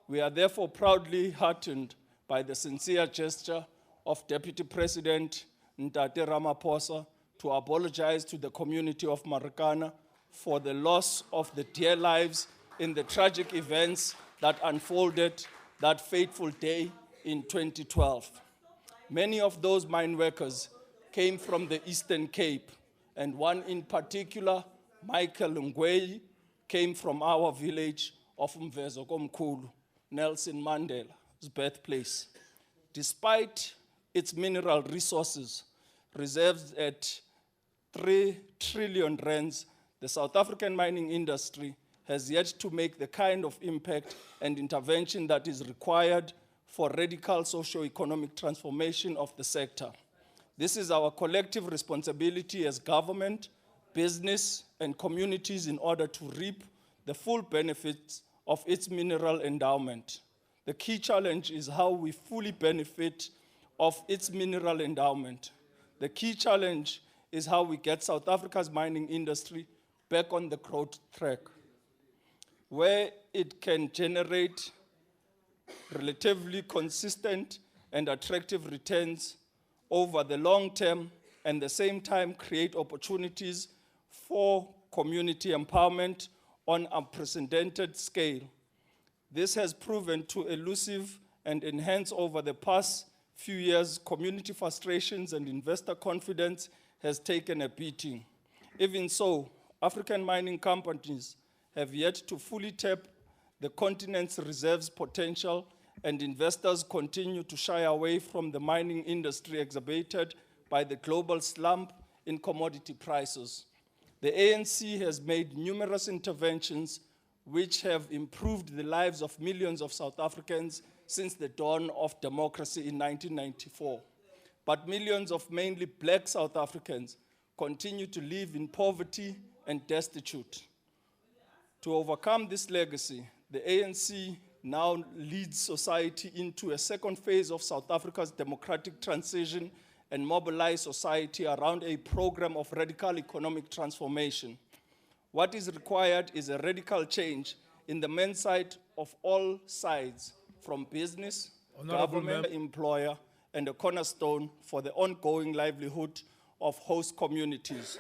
We are therefore proudly heartened by the sincere gesture of Deputy President Ntate Ramaphosa to apologize to the community of Marikana for the loss of the dear lives in the tragic events that unfolded that fateful day in 2012. Many of those mine workers came from the Eastern Cape, and one in particular, Michael Ngweyi, came from our village of Mvezo Komkhulu, Nelson Mandela's birthplace. Despite its mineral resources, reserves at 3 trillion rands, the South African mining industry has yet to make the kind of impact and intervention that is required for radical socio-economic transformation of the sector. This is our collective responsibility as government, business, and communities in order to reap the full benefits of its mineral endowment. The key challenge is how we fully benefit of its mineral endowment. The key challenge is how we get South Africa's mining industry back on the growth track, where it can generate relatively consistent and attractive returns over the long term, and at the same time create opportunities for community empowerment on a unprecedented scale. This has proven to elusive and enhance over the past few years. Community frustrations and investor confidence has taken a beating. Even so, African mining companies have yet to fully tap the continent's reserves potential, and investors continue to shy away from the mining industry exacerbated by the global slump in commodity prices. The ANC has made numerous interventions which have improved the lives of millions of South Africans since the dawn of democracy in 1994. But millions of mainly black South Africans continue to live in poverty and destitute. To overcome this legacy, the ANC now leads society into a second phase of South Africa's democratic transition and mobilize society around a program of radical economic transformation. What is required is a radical change in the mindset of all sides, from business, government, employer, and a cornerstone for the ongoing livelihood of host communities.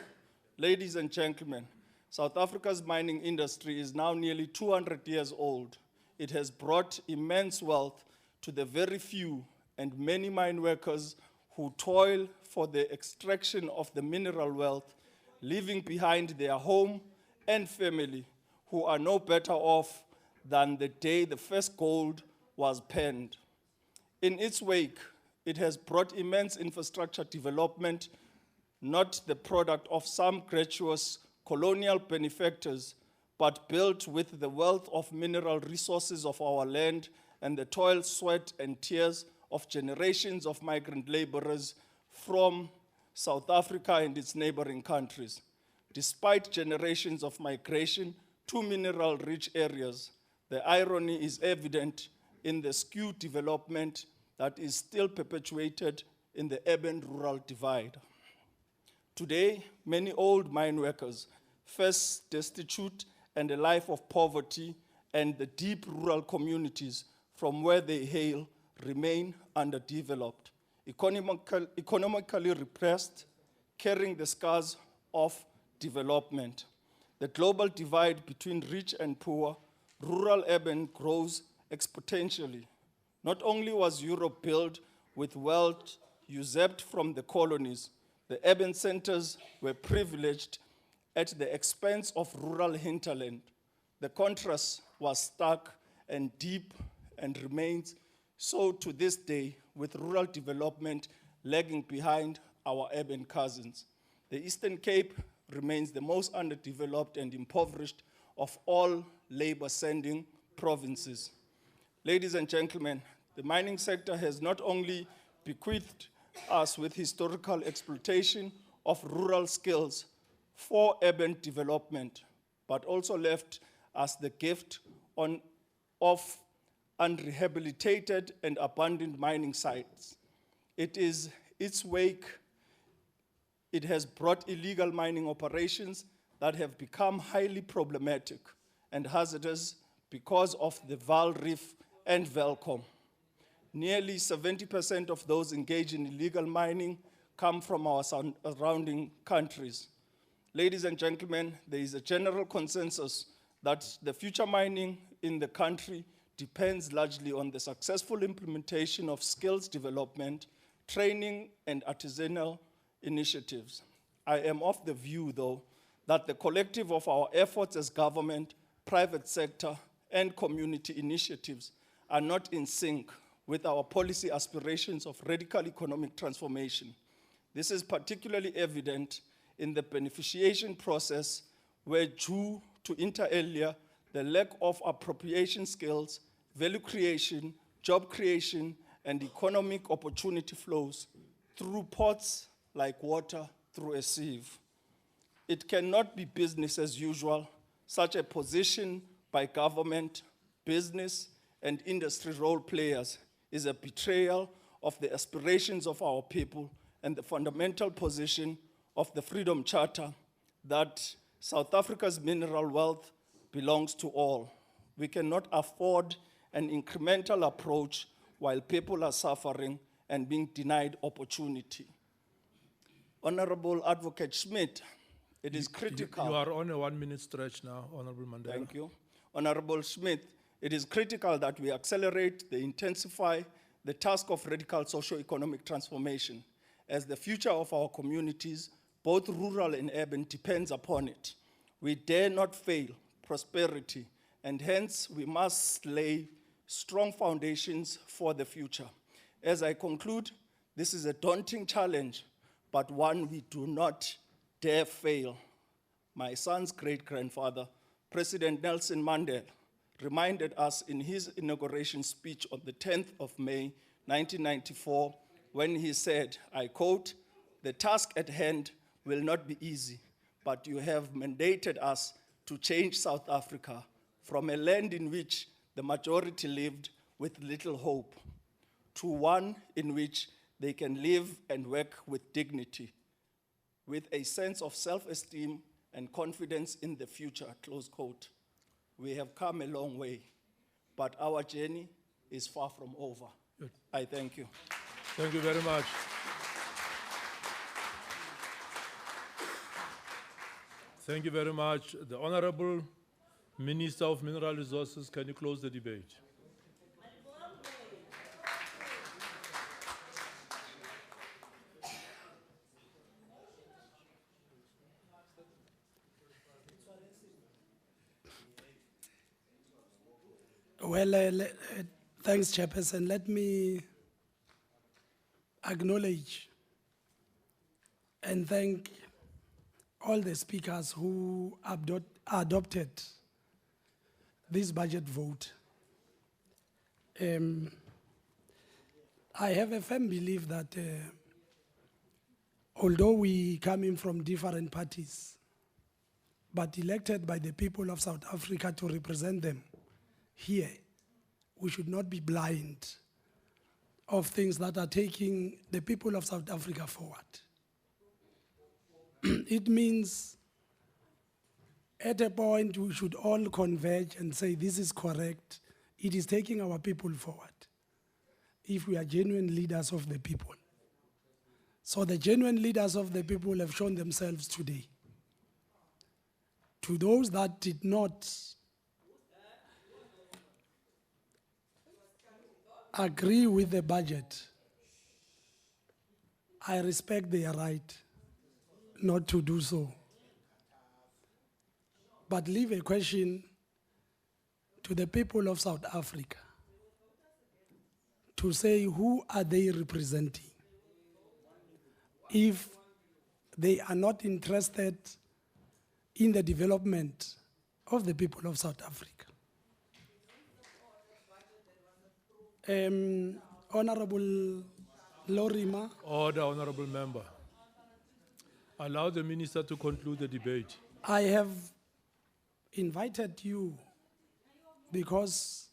Ladies and gentlemen, South Africa's mining industry is now nearly 200 years old. It has brought immense wealth to the very few and many mine workers who toil for the extraction of the mineral wealth, leaving behind their home and family, who are no better off than the day the first gold was penned. In its wake, it has brought immense infrastructure development, not the product of some gratuitous colonial benefactors, but built with the wealth of mineral resources of our land and the toil, sweat, and tears of generations of migrant laborers from South Africa and its neighboring countries. Despite generations of migration to mineral-rich areas, the irony is evident in the skewed development that is still perpetuated in the urban-rural divide. Today, many old mine workers face destitute and a life of poverty, and the deep rural communities from where they hail remain underdeveloped, economically repressed, carrying the scars of development. The global divide between rich and poor, rural-urban grows exponentially. Not only was Europe built with wealth usurped from the colonies, the urban centers were privileged at the expense of rural hinterland. The contrast was stark and deep and remains so to this day, with rural development lagging behind our urban cousins. The Eastern Cape remains the most underdeveloped and impoverished of all labor-sending provinces. Ladies and gentlemen, the mining sector has not only bequeathed us with historical exploitation of rural skills for urban development, but also left us the gift of unrehabilitated and abandoned mining sites. It is its wake, it has brought illegal mining operations that have become highly problematic and hazardous because of the Vaal Reef and Velcom. Nearly 70% of those engaged in illegal mining come from our surrounding countries. Ladies and gentlemen, there is a general consensus that the future mining in the country depends largely on the successful implementation of skills development, training, and artisanal initiatives. I am of the view, though, that the collective of our efforts as government, private sector, and community initiatives are not in sync with our policy aspirations of radical economic transformation. This is particularly evident in the beneficiation process, where due to inter alia, the lack of appropriation skills, value creation, job creation, and economic opportunity flows through ports like water through a sieve. It cannot be business as usual. Such a position by government, business, and industry role players is a betrayal of the aspirations of our people and the fundamental position of the Freedom Charter that South Africa's mineral wealth belongs to all. We cannot afford an incremental approach while people are suffering and being denied opportunity. Honorable Advocate Schmidt, it is critical. You are on a 1 minute stretch now, Honorable Mandela. Thank you. Honorable Schmidt, it is critical that we accelerate, intensify the task of radical socio-economic transformation, as the future of our communities, both rural and urban, depends upon it. We dare not fail prosperity, and hence we must lay strong foundations for the future. As I conclude, this is a daunting challenge, but one we do not dare fail. My son's great-grandfather, President Nelson Mandela, reminded us in his inauguration speech on the 10th of May, 1994, when he said, I quote, "The task at hand will not be easy, but you have mandated us to change South Africa from a land in which the majority lived with little hope to one in which they can live and work with dignity, with a sense of self-esteem and confidence in the future," close quote. We have come a long way, but our journey is far from over. Good. I thank you. Thank you very much. Thank you very much. The Honorable Minister of Mineral Resources, can you close the debate? Well, thanks, Chairperson. Let me acknowledge and thank all the speakers who adopted this budget vote. I have a firm belief that although we come in from different parties, but elected by the people of South Africa to represent them here, we should not be blind of things that are taking the people of South Africa forward. It means at a point we should all converge and say this is correct. It is taking our people forward if we are genuine leaders of the people. So the genuine leaders of the people have shown themselves today. To those that did not agree with the budget, I respect their right not to do so. But leave a question to the people of South Africa to say, who are they representing if they are not interested in the development of the people of South Africa? Honorable Lorima. Order, Honorable Member. Allow the Minister to conclude the debate. I have invited you because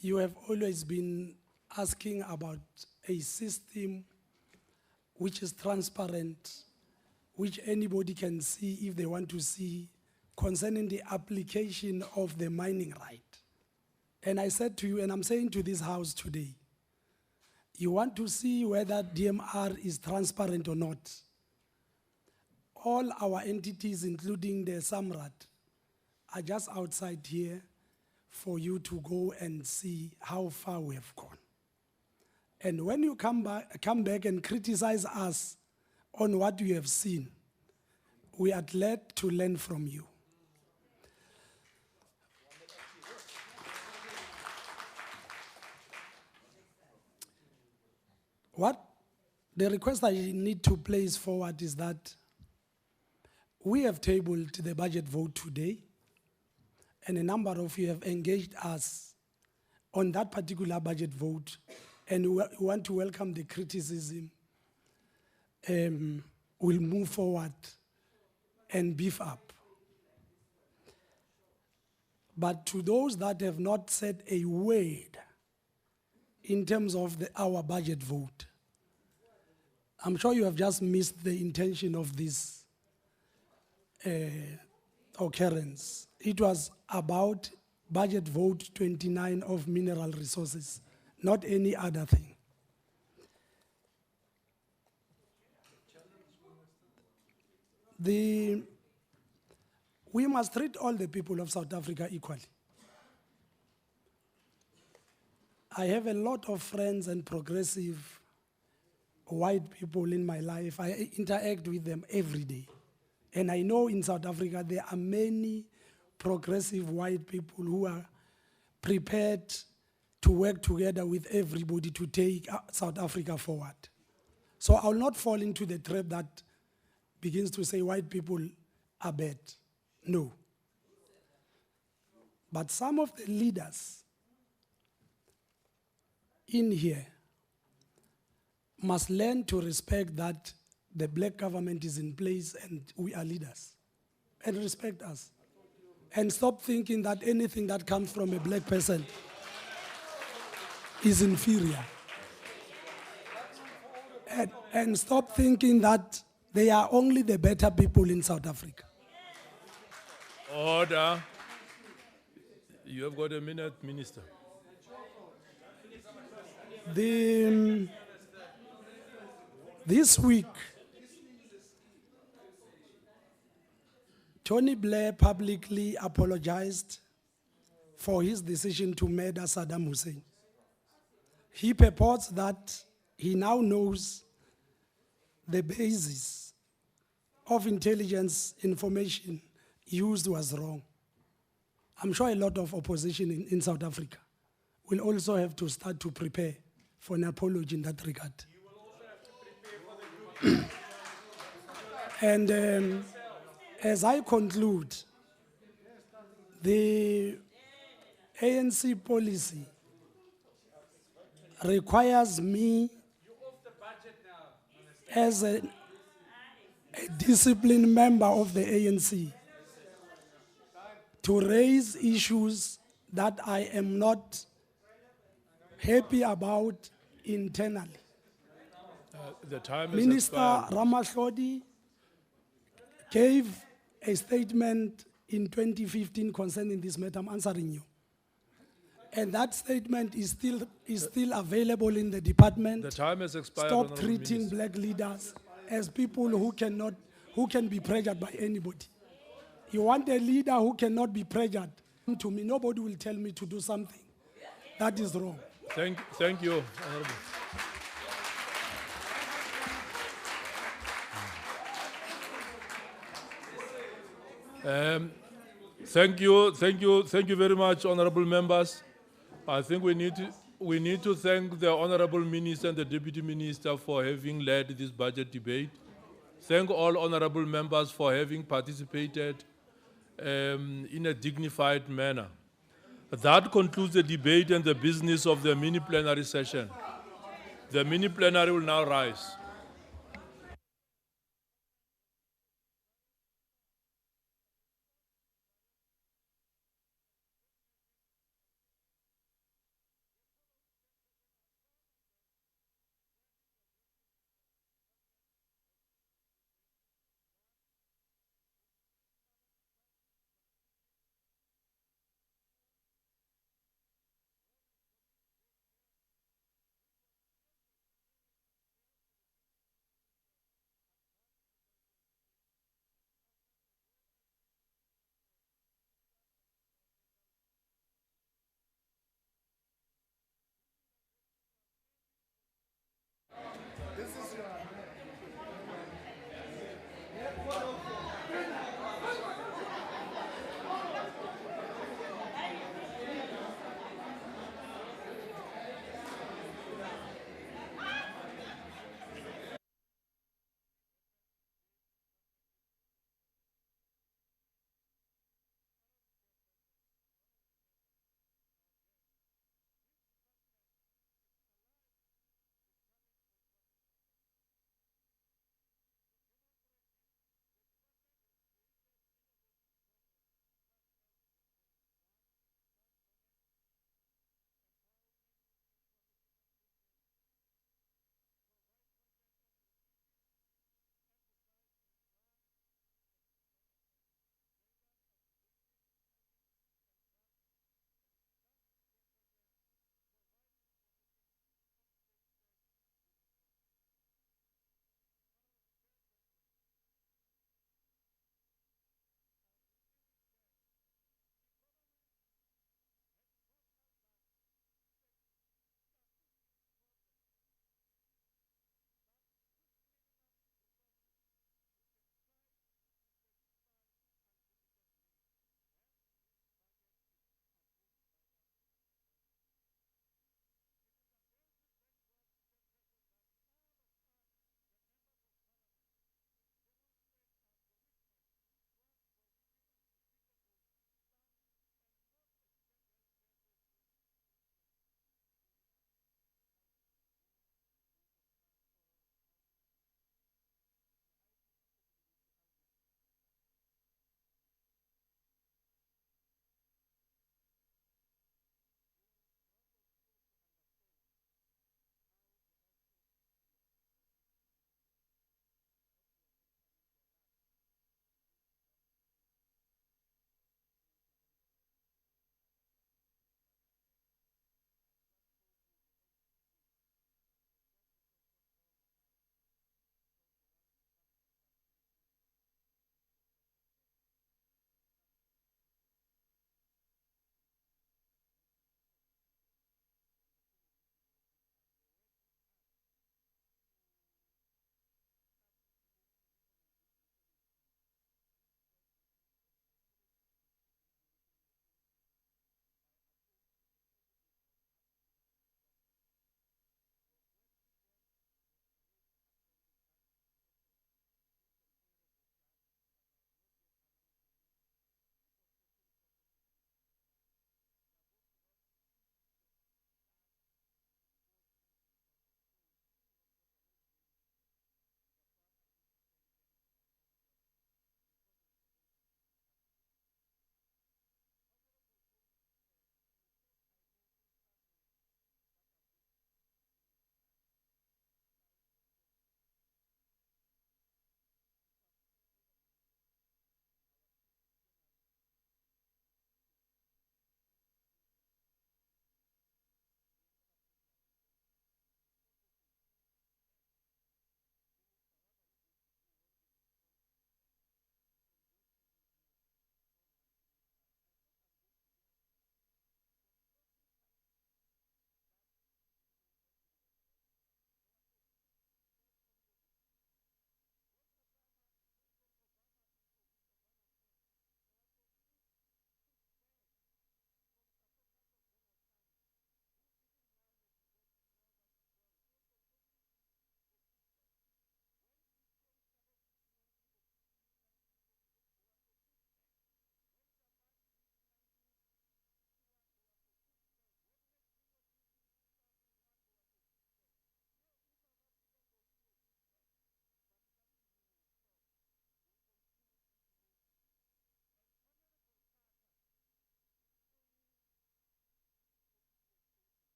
you have always been asking about a system which is transparent, which anybody can see if they want to see, concerning the application of the mining right. And I said to you, and I'm saying to this House today, you want to see whether DMR is transparent or not. All our entities, including the SAMRAT, are just outside here for you to go and see how far we have gone. And when you come back and criticize us on what you have seen, we are glad to learn from you. What the request I need to place forward is that we have tabled the budget vote today, and a number of you have engaged us on that particular budget vote, and we want to welcome the criticism. We'll move forward and beef up. But to those that have not said a word in terms of our budget vote, I'm sure you have just missed the intention of this occurrence. It was about budget vote 29 of mineral resources, not any other thing. We must treat all the people of South Africa equally. I have a lot of friends and progressive white people in my life. I interact with them every day. And I know in South Africa there are many progressive white people who are prepared to work together with everybody to take South Africa forward. So I will not fall into the trap that begins to say white people are bad. No. But some of the leaders in here must learn to respect that the black government is in place and we are leaders, and respect us. And stop thinking that anything that comes from a black person is inferior. And stop thinking that they are only the better people in South Africa. Order. You have got a minute, Minister. This week, Tony Blair publicly apologized for his decision to murder Saddam Hussein. He purports that he now knows the basis of intelligence information used was wrong. I'm sure a lot of opposition in South Africa will also have to start to prepare for an apology in that regard. And as I conclude, the ANC policy requires me as a disciplined member of the ANC to raise issues that I am not happy about internally. The time is Minister expired. Ramahlodi gave a statement in 2015 concerning this matter. I'm answering you. And that statement is still available in the department. The time has expired. Stop Honorable treating Minister. black leaders as people who can be pressured by anybody. You want a leader who cannot be pressured. To me, nobody will tell me to do something that is wrong. Thank you, Honorable. Thank you very much, honorable members. I think we need to thank the honorable minister and the deputy minister for having led this budget debate. Thank all honorable members for having participated in a dignified manner. That concludes the debate and the business of the mini plenary session. The mini plenary will now rise.